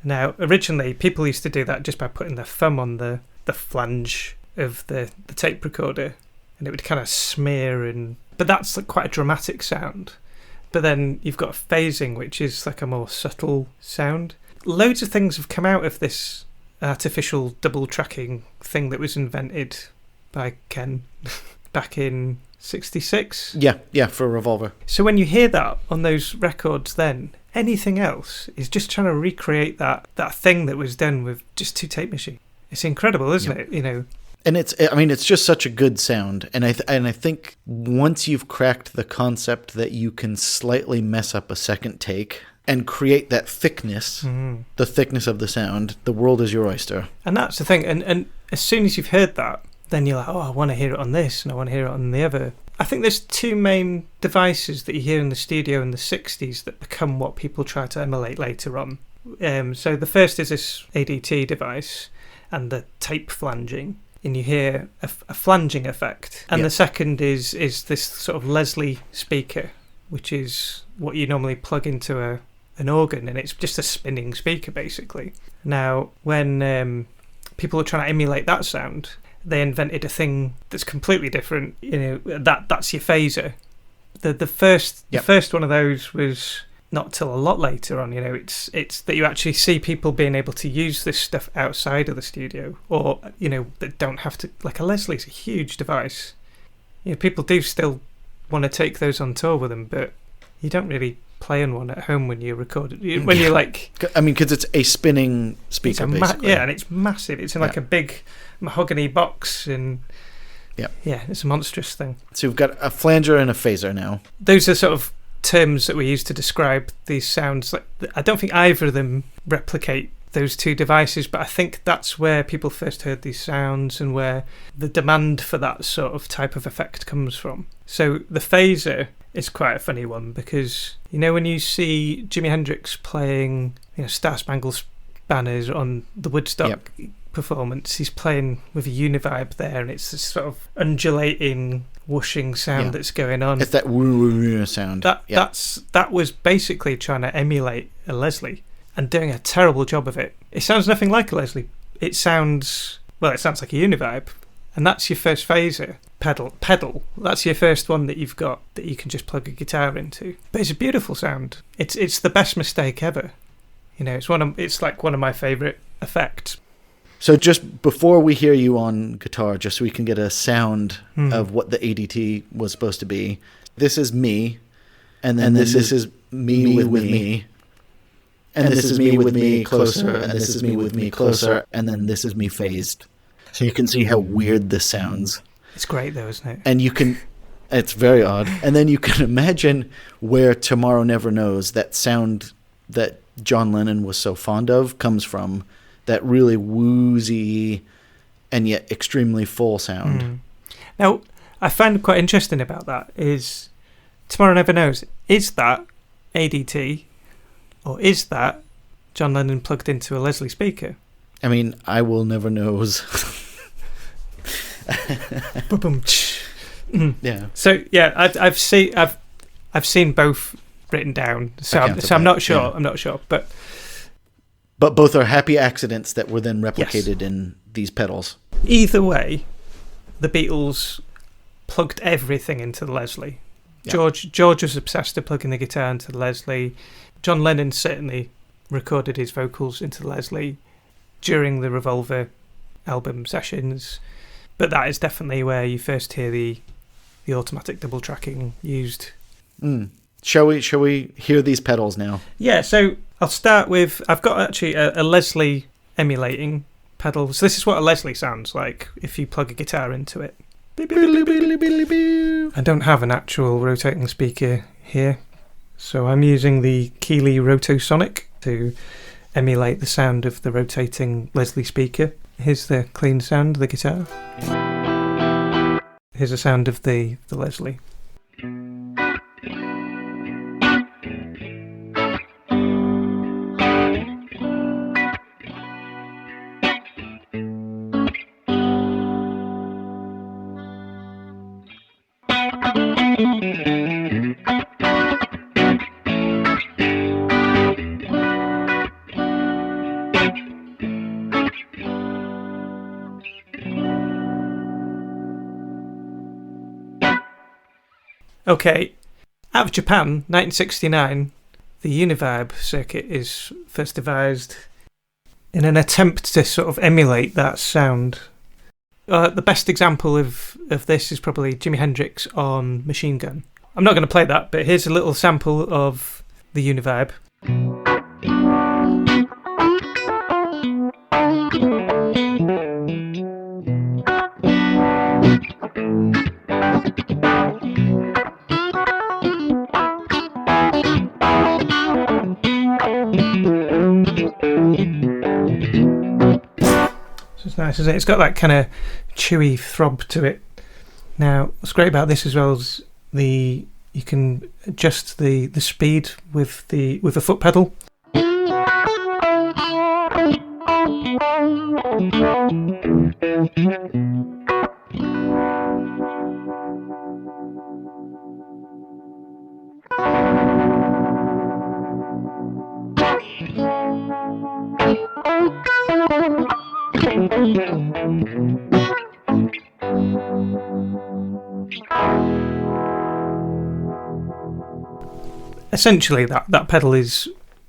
Now, originally, people used to do that just by putting their thumb on the flange of the tape recorder, and it would kind of smear, but that's like quite a dramatic sound. But then you've got phasing, which is like a more subtle sound. Loads of things have come out of this artificial double tracking thing that was invented by Ken back in 66. Yeah, for a Revolver. So when you hear that on those records, then anything else is just trying to recreate that thing that was done with just two tape machines. It's incredible, isn't it? You know. And it's just such a good sound, and I think once you've cracked the concept that you can slightly mess up a second take and create that thickness, the thickness of the sound, the world is your oyster. And that's the thing. And as soon as you've heard that, then you're like, oh, I want to hear it on this and I want to hear it on the other. I think there's two main devices that you hear in the studio in the 60s that become what people try to emulate later on. So the first is this ADT device and the tape flanging. And you hear a flanging effect. And the second is this sort of Leslie speaker, which is what you normally plug into an organ, and it's just a spinning speaker, basically. Now, when people are trying to emulate that sound, they invented a thing that's completely different. You know, that's your phaser. The first one of those was not till a lot later on. You know, it's that you actually see people being able to use this stuff outside of the studio, or you know, that don't have to. Like a Leslie's a huge device. You know, people do still want to take those on tour with them, but you don't really play on one at home when you record it. When you're like, I mean, because it's a spinning speaker, basically. And it's massive. It's in like a big mahogany box, and it's a monstrous thing. So we've got a flanger and a phaser now. Those are sort of terms that we use to describe these sounds. Like, I don't think either of them replicate those two devices, but I think that's where people first heard these sounds and where the demand for that sort of type of effect comes from. So the phaser is quite a funny one, because you know when you see Jimi Hendrix playing, you know, Star Spangled Banners on the Woodstock performance, he's playing with a univibe there, and it's this sort of undulating, whooshing sound that's going on. It's that woo sound. That was basically trying to emulate a Leslie and doing a terrible job of it. It sounds nothing like a Leslie. It sounds like a univibe, and that's your first phaser pedal. That's your first one that you've got that you can just plug a guitar into. But it's a beautiful sound. It's the best mistake ever. You know, it's like one of my favorite effects. So just before we hear you on guitar, just so we can get a sound of what the ADT was supposed to be, this is me, and then this is me with me, and this is me with me closer, and this is me with me closer, and then this is me phased. So you can see how weird this sounds. It's great though, isn't it? And it's very odd. And then you can imagine where Tomorrow Never Knows, that sound that John Lennon was so fond of, comes from. That really woozy and yet extremely full sound. Now, I find quite interesting about that is Tomorrow Never Knows. Is that ADT, or is that John Lennon plugged into a Leslie speaker? I mean, I will never knows. Yeah. So yeah, I've seen both written down. So I'm not sure. Yeah. I'm not sure, but both are happy accidents that were then replicated in these pedals. Either way, the Beatles plugged everything into the Leslie. Yeah. George was obsessed with plugging the guitar into the Leslie. John Lennon certainly recorded his vocals into the Leslie during the Revolver album sessions. But that is definitely where you first hear the automatic double tracking used. Shall we hear these pedals now? Yeah, so I'll start with, I've got actually a Leslie emulating pedal. So this is what a Leslie sounds like if you plug a guitar into it. I don't have an actual rotating speaker here, so I'm using the Keeley Rotosonic to emulate the sound of the rotating Leslie speaker. Here's the clean sound of the guitar. Here's the sound of the Leslie. Okay, out of Japan, 1969, the Univibe circuit is first devised in an attempt to sort of emulate that sound. The best example of this is probably Jimi Hendrix on Machine Gun. I'm not going to play that, but here's a little sample of the Univibe. It's nice, isn't it? It's got that kind of chewy throb to it. Now, what's great about this as well is you can adjust the speed with the foot pedal. Essentially, that pedal is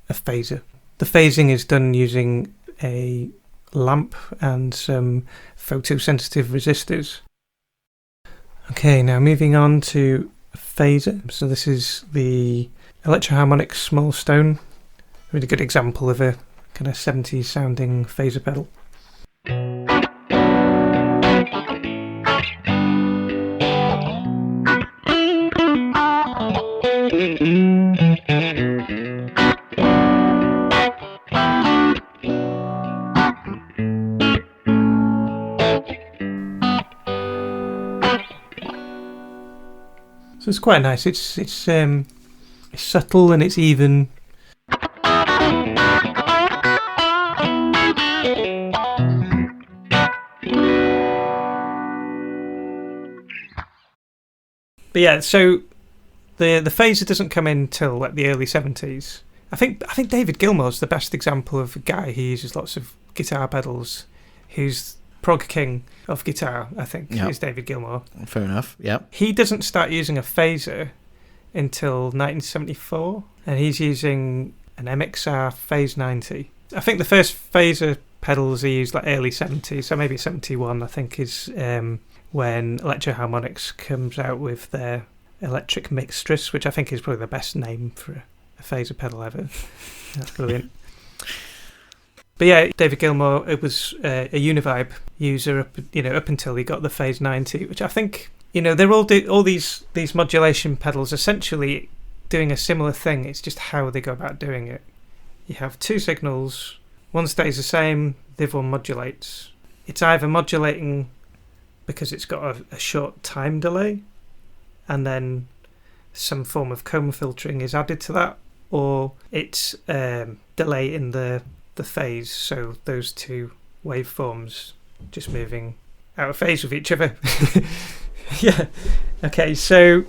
a phaser. The phasing is done using a lamp and some photosensitive resistors. Okay, now moving on to a phaser. So this is the Electroharmonic Small Stone. Really good example of a kind of 70s sounding phaser pedal. So it's quite nice. It's subtle and it's even. But yeah, so the phaser doesn't come in till like the early 70s. I think David Gilmour's the best example of a guy who uses lots of guitar pedals, who's prog king of guitar, I think, is David Gilmour. Fair enough, yeah. He doesn't start using a phaser until 1974, and he's using an MXR Phase 90. I think the first phaser pedals he used like early 70s, so maybe 71, I think, is when Electroharmonics comes out with their Electric Mistress, which I think is probably the best name for a phaser pedal ever. That's brilliant. But yeah, David Gilmour, it was a Univibe user up until he got the Phase 90, which I think, they're all these modulation pedals essentially doing a similar thing. It's just how they go about doing it. You have two signals, one stays the same, the other one modulates. It's either modulating because it's got a short time delay, and then some form of coma filtering is added to that, or it's delay in the phase, so those two waveforms just moving out of phase with each other. Yeah. Okay, so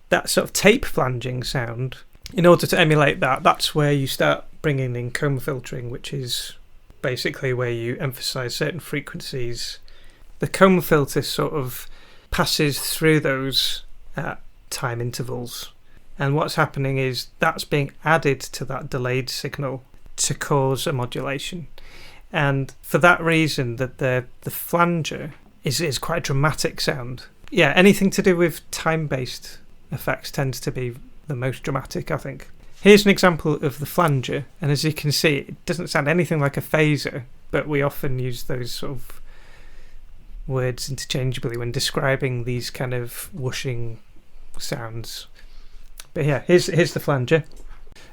that sort of tape flanging sound, in order to emulate that, that's where you start bringing in coma filtering, which is basically where you emphasize certain frequencies. The coma filter sort of passes through those at time intervals, and what's happening is that's being added to that delayed signal to cause a modulation. And for that reason, that the flanger is quite a dramatic sound. Yeah, anything to do with time-based effects tends to be the most dramatic, I think. Here's an example of the flanger, and as you can see, it doesn't sound anything like a phaser, but we often use those sort of words interchangeably when describing these kind of whooshing sounds. But yeah, here's the flanger.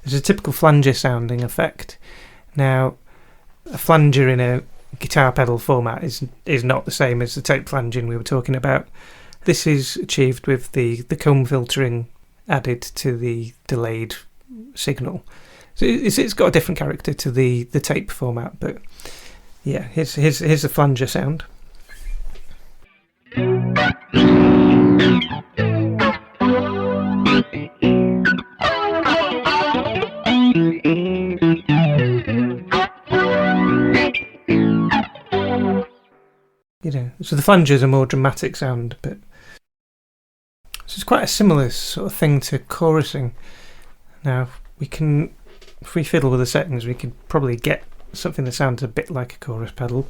There's a typical flanger sounding effect. Now, a flanger in a guitar pedal format is not the same as the tape flanging we were talking about. This is achieved with the comb filtering added to the delayed signal. So it's got a different character to the tape format, but yeah, here's the flanger sound. You know, so the flanger's a more dramatic sound, but so it's quite a similar sort of thing to chorusing. Now, we can, if we fiddle with the settings, we could probably get something that sounds a bit like a chorus pedal.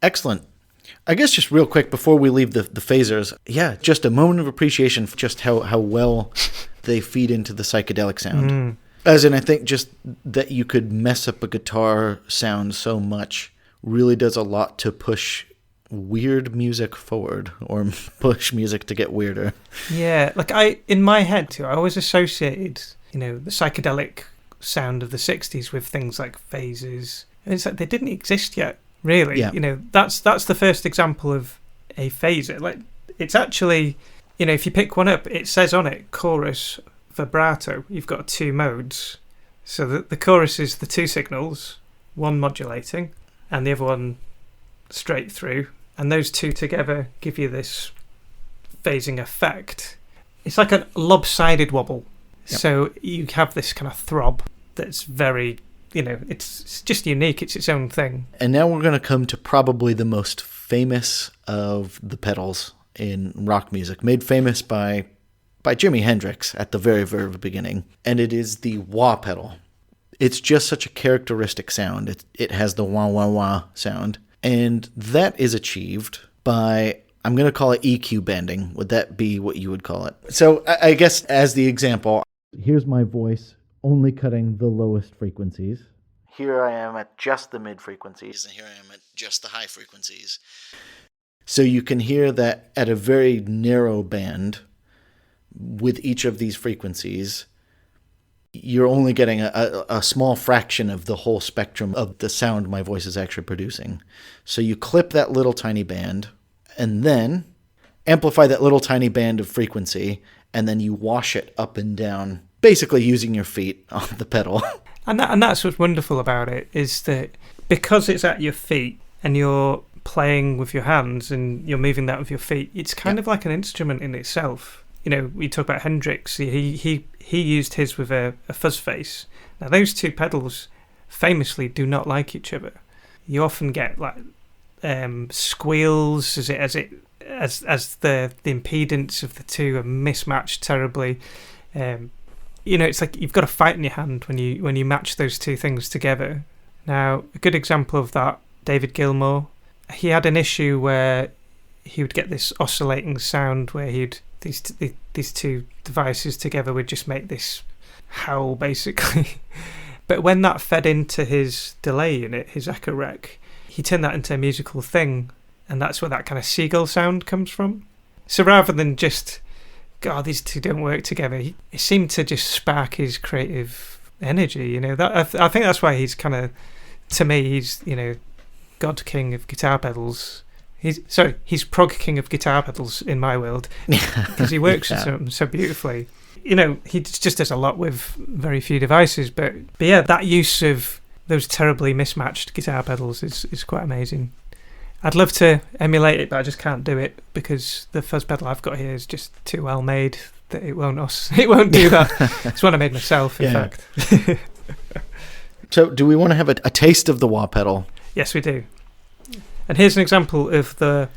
Excellent. I guess just real quick before we leave the phasers, yeah, just a moment of appreciation for just how well they feed into the psychedelic sound. As in, I think just that you could mess up a guitar sound so much really does a lot to push weird music forward, or push music to get weirder. Yeah, like in my head too, I always associated, you know, the psychedelic sound of the 60s with things like phases. And it's like they didn't exist yet. Really, yeah. You know, that's the first example of a phaser. Like, it's actually, you know, if you pick one up, it says on it chorus, vibrato. You've got two modes. So the chorus is the two signals, one modulating and the other one straight through. And those two together give you this phasing effect. It's like a lopsided wobble. Yep. So you have this kind of throb that's very, you know, it's just unique. It's its own thing. And now we're going to come to probably the most famous of the pedals in rock music, made famous by Jimi Hendrix at the very, very beginning. And it is the wah pedal. It's just such a characteristic sound. It has the wah, wah, wah sound. And that is achieved by, I'm going to call it EQ banding. Would that be what you would call it? So I guess as the example, here's my voice only cutting the lowest frequencies. Here I am at just the mid frequencies, and here I am at just the high frequencies. So you can hear that at a very narrow band with each of these frequencies, you're only getting a small fraction of the whole spectrum of the sound my voice is actually producing. So you clip that little tiny band, and then amplify that little tiny band of frequency, and then you wash it up and down, basically using your feet on the pedal. And that's what's wonderful about it, is that because it's at your feet and you're playing with your hands and you're moving that with your feet, it's kind of like an instrument in itself. You know, we talk about Hendrix. He used his with a fuzz face. Now, those two pedals famously do not like each other. You often get like squeals as the impedance of the two are mismatched terribly. You know, it's like you've got a fight in your hand when you match those two things together. Now, a good example of that, David Gilmour, he had an issue where he would get this oscillating sound where these two devices together would just make this howl, basically. But when that fed into his delay unit, his echo rec, he turned that into a musical thing, and that's where that kind of seagull sound comes from. So rather than just, God, these two don't work together, it seemed to just spark his creative energy. You know, that I think that's why he's kind of, to me, he's, you know, God King of guitar pedals. He's Prog King of guitar pedals in my world, because he works so beautifully. he just does a lot with very few devices. But yeah, that use of those terribly mismatched guitar pedals is quite amazing. I'd love to emulate it, but I just can't do it because the fuzz pedal I've got here is just too well made that it won't do that. It's one I made myself, in fact. So do we want to have a taste of the wah pedal? Yes, we do. And here's an example of the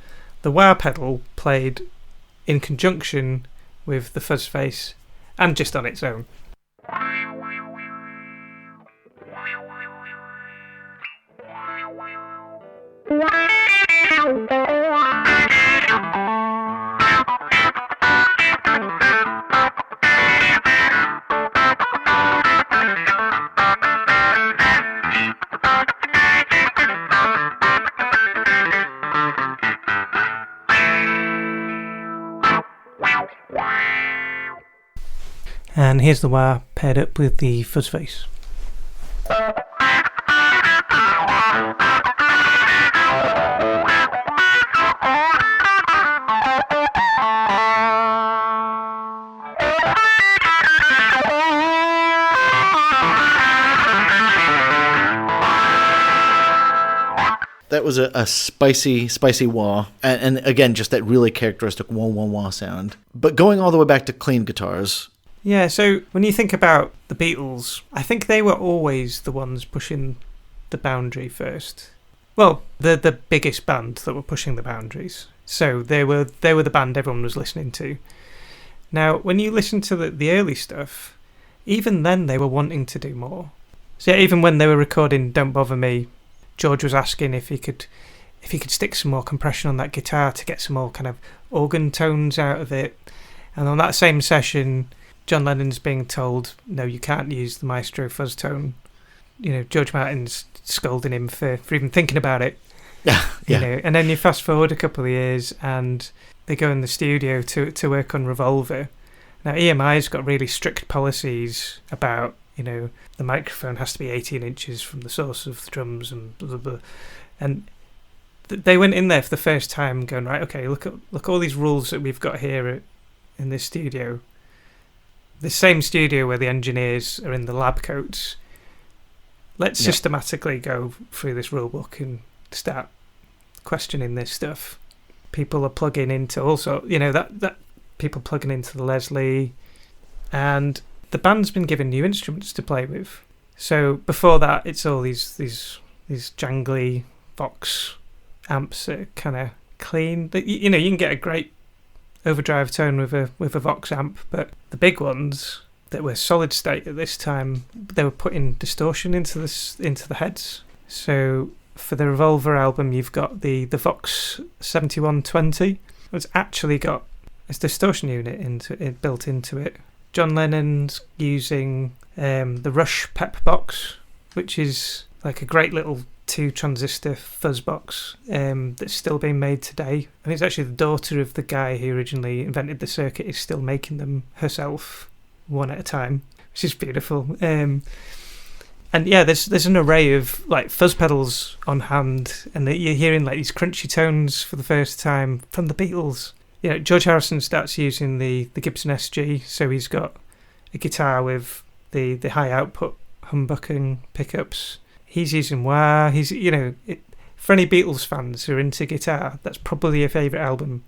wah pedal played in conjunction with the fuzz face and just on its own. And here's the wah paired up with the fuzz face. That was a spicy wah. And again, just that really characteristic wah, wah, wah sound. But going all the way back to clean guitars. Yeah, so when you think about the Beatles, I think they were always the ones pushing the boundary first. Well, the biggest band that were pushing the boundaries. So they were the band everyone was listening to. Now, when you listen to the early stuff, even then they were wanting to do more. So yeah, even when they were recording Don't Bother Me, George was asking if he could stick some more compression on that guitar to get some more kind of organ tones out of it. And on that same session, John Lennon's being told, no, you can't use the maestro fuzz tone. George Martin's scolding him for even thinking about it. Yeah. And then you fast forward a couple of years and they go in the studio to work on Revolver. Now, EMI's got really strict policies about, the microphone has to be 18 inches from the source of the drums and blah, blah, blah. And they went in there for the first time going, right, okay, look all these rules that we've got here in this studio. The same studio where the engineers are in the lab coats. Let's systematically go through this rule book and start questioning this stuff. People are plugging into also, that people plugging into the Leslie, and the band's been given new instruments to play with. So before that, it's all these jangly Vox amps that are kind of clean. You can get a great overdrive tone with a Vox amp, but the big ones that were solid state at this time, they were putting distortion into the heads. So for the Revolver album, you've got the Vox 7120. It's actually got a distortion unit built into it. John Lennon's using the Rush Pep box, which is like a great little 2-transistor fuzz box that's still being made today. And it's actually the daughter of the guy who originally invented the circuit is still making them herself, one at a time, which is beautiful. And yeah, there's an array of like fuzz pedals on hand, and you're hearing like these crunchy tones for the first time from the Beatles. George Harrison starts using the Gibson SG, so he's got a guitar with the high output humbucking pickups. He's using wah. For any Beatles fans who are into guitar, that's probably your favourite album.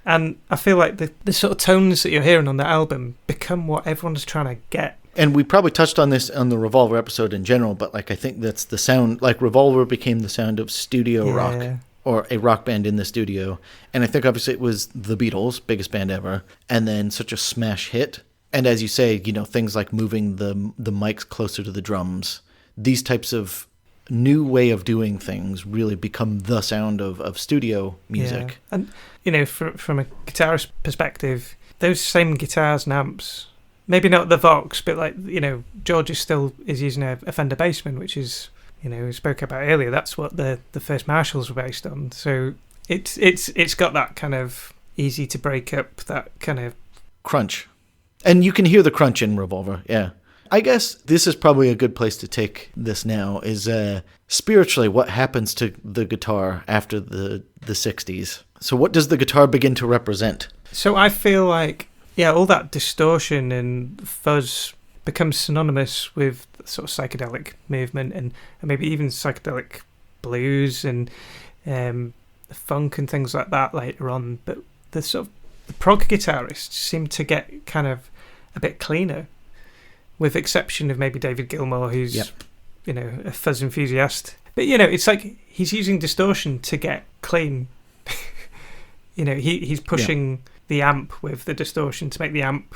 And I feel like the sort of tones that you're hearing on the album become what everyone's trying to get. And we probably touched on this on the Revolver episode in general, but I think that's the sound. Revolver became the sound of studio rock, or a rock band in the studio. And I think obviously it was the Beatles, biggest band ever, and then such a smash hit. And as you say, things like moving the mics closer to the drums, these types of new way of doing things really become the sound of studio music. Yeah. And from a guitarist perspective, those same guitars and amps, maybe not the Vox, but George is using a Fender Bassman, which is, we spoke about earlier, that's what the first Marshalls were based on. So it's got that kind of easy to break up, that kind of crunch. And you can hear the crunch in Revolver, yeah. I guess this is probably a good place to take this now, is spiritually what happens to the guitar after the 60s. So what does the guitar begin to represent? So I feel like Yeah, all that distortion and fuzz becomes synonymous with sort of psychedelic movement and maybe even psychedelic blues and funk and things like that later on. But the sort of the prog guitarists seem to get kind of a bit cleaner, with exception of maybe David Gilmour, who's a fuzz enthusiast. But it's like he's using distortion to get clean. He's pushing the amp with the distortion to make the amp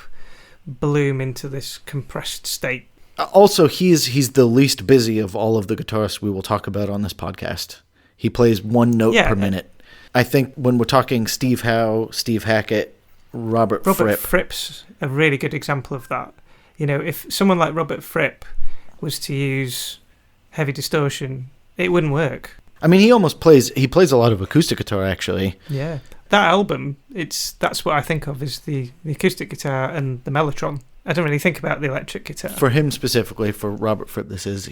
bloom into this compressed state. Also, he's the least busy of all of the guitarists we will talk about on this podcast. He plays one note per minute. I think when we're talking Steve Howe, Steve Hackett, Robert Fripp's a really good example of that. If someone like Robert Fripp was to use heavy distortion, it wouldn't work. I mean, he plays a lot of acoustic guitar, actually. Yeah. That album, that's what I think of is the acoustic guitar and the Mellotron. I don't really think about the electric guitar. For him specifically, for Robert Fripp, this is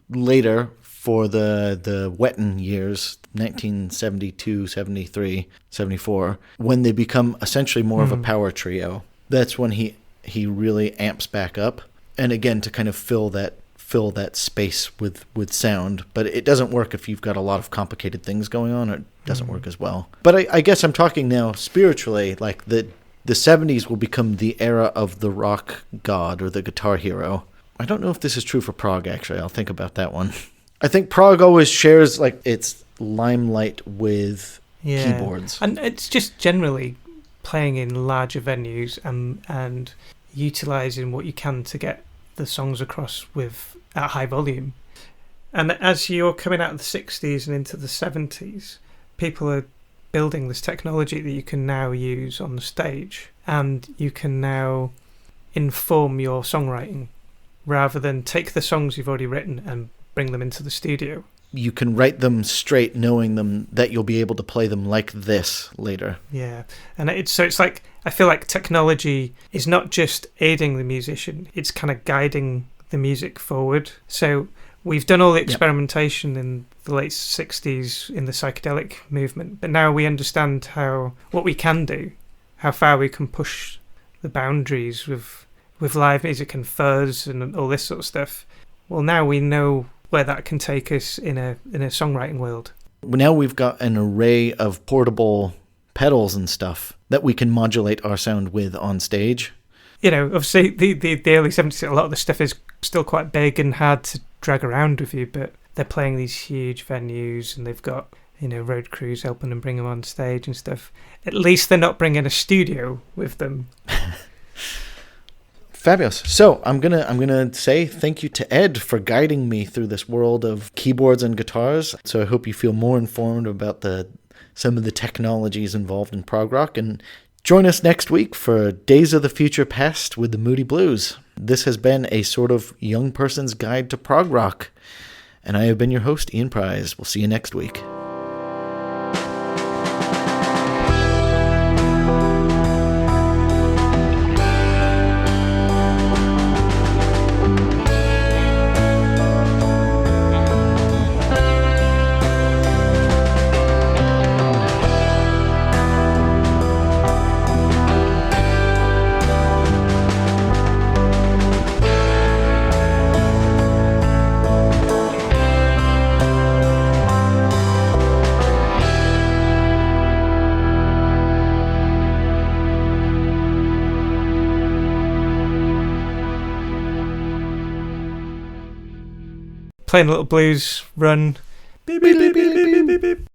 later for the Wetton years, 1972, 73, 74, when they become essentially more of a power trio. That's when he really amps back up, and again to kind of fill that space with sound. But it doesn't work if you've got a lot of complicated things going on. It doesn't work as well. But I guess I'm talking now spiritually, like the 70s will become the era of the rock god or the guitar hero. I don't know if this is true for prog, actually. I'll think about that one. I think prog always shares like its limelight with keyboards. And it's just generally playing in larger venues and utilising what you can to get the songs across at high volume. And as you're coming out of the 60s and into the 70s, people are building this technology that you can now use on the stage, and you can now inform your songwriting rather than take the songs you've already written and bring them into the studio. You can write them straight, knowing them that you'll be able to play them like this later. Yeah, and it's like I feel like technology is not just aiding the musician; it's kind of guiding the music forward. So we've done all the experimentation in the late 60s in the psychedelic movement, but now we understand what we can do, how far we can push the boundaries with live music and fuzz and all this sort of stuff. Well, now we know where that can take us in a songwriting world. Now we've got an array of portable pedals and stuff that we can modulate our sound with on stage. Obviously the early 70s, a lot of the stuff is still quite big and hard to drag around with you, but they're playing these huge venues and they've got road crews helping them bring them on stage and stuff. At least they're not bringing a studio with them. Fabulous. So I'm gonna say thank you to Ed for guiding me through this world of keyboards and guitars. So I hope you feel more informed about some of the technologies involved in prog rock, and join us next week for Days of the Future Past with the Moody Blues. This has been a sort of young person's guide to prog rock, and I have been your host, Ian Prize. We'll see you next week. Playing a little blues run. Beep, beep, beep, beep, beep, beep, beep.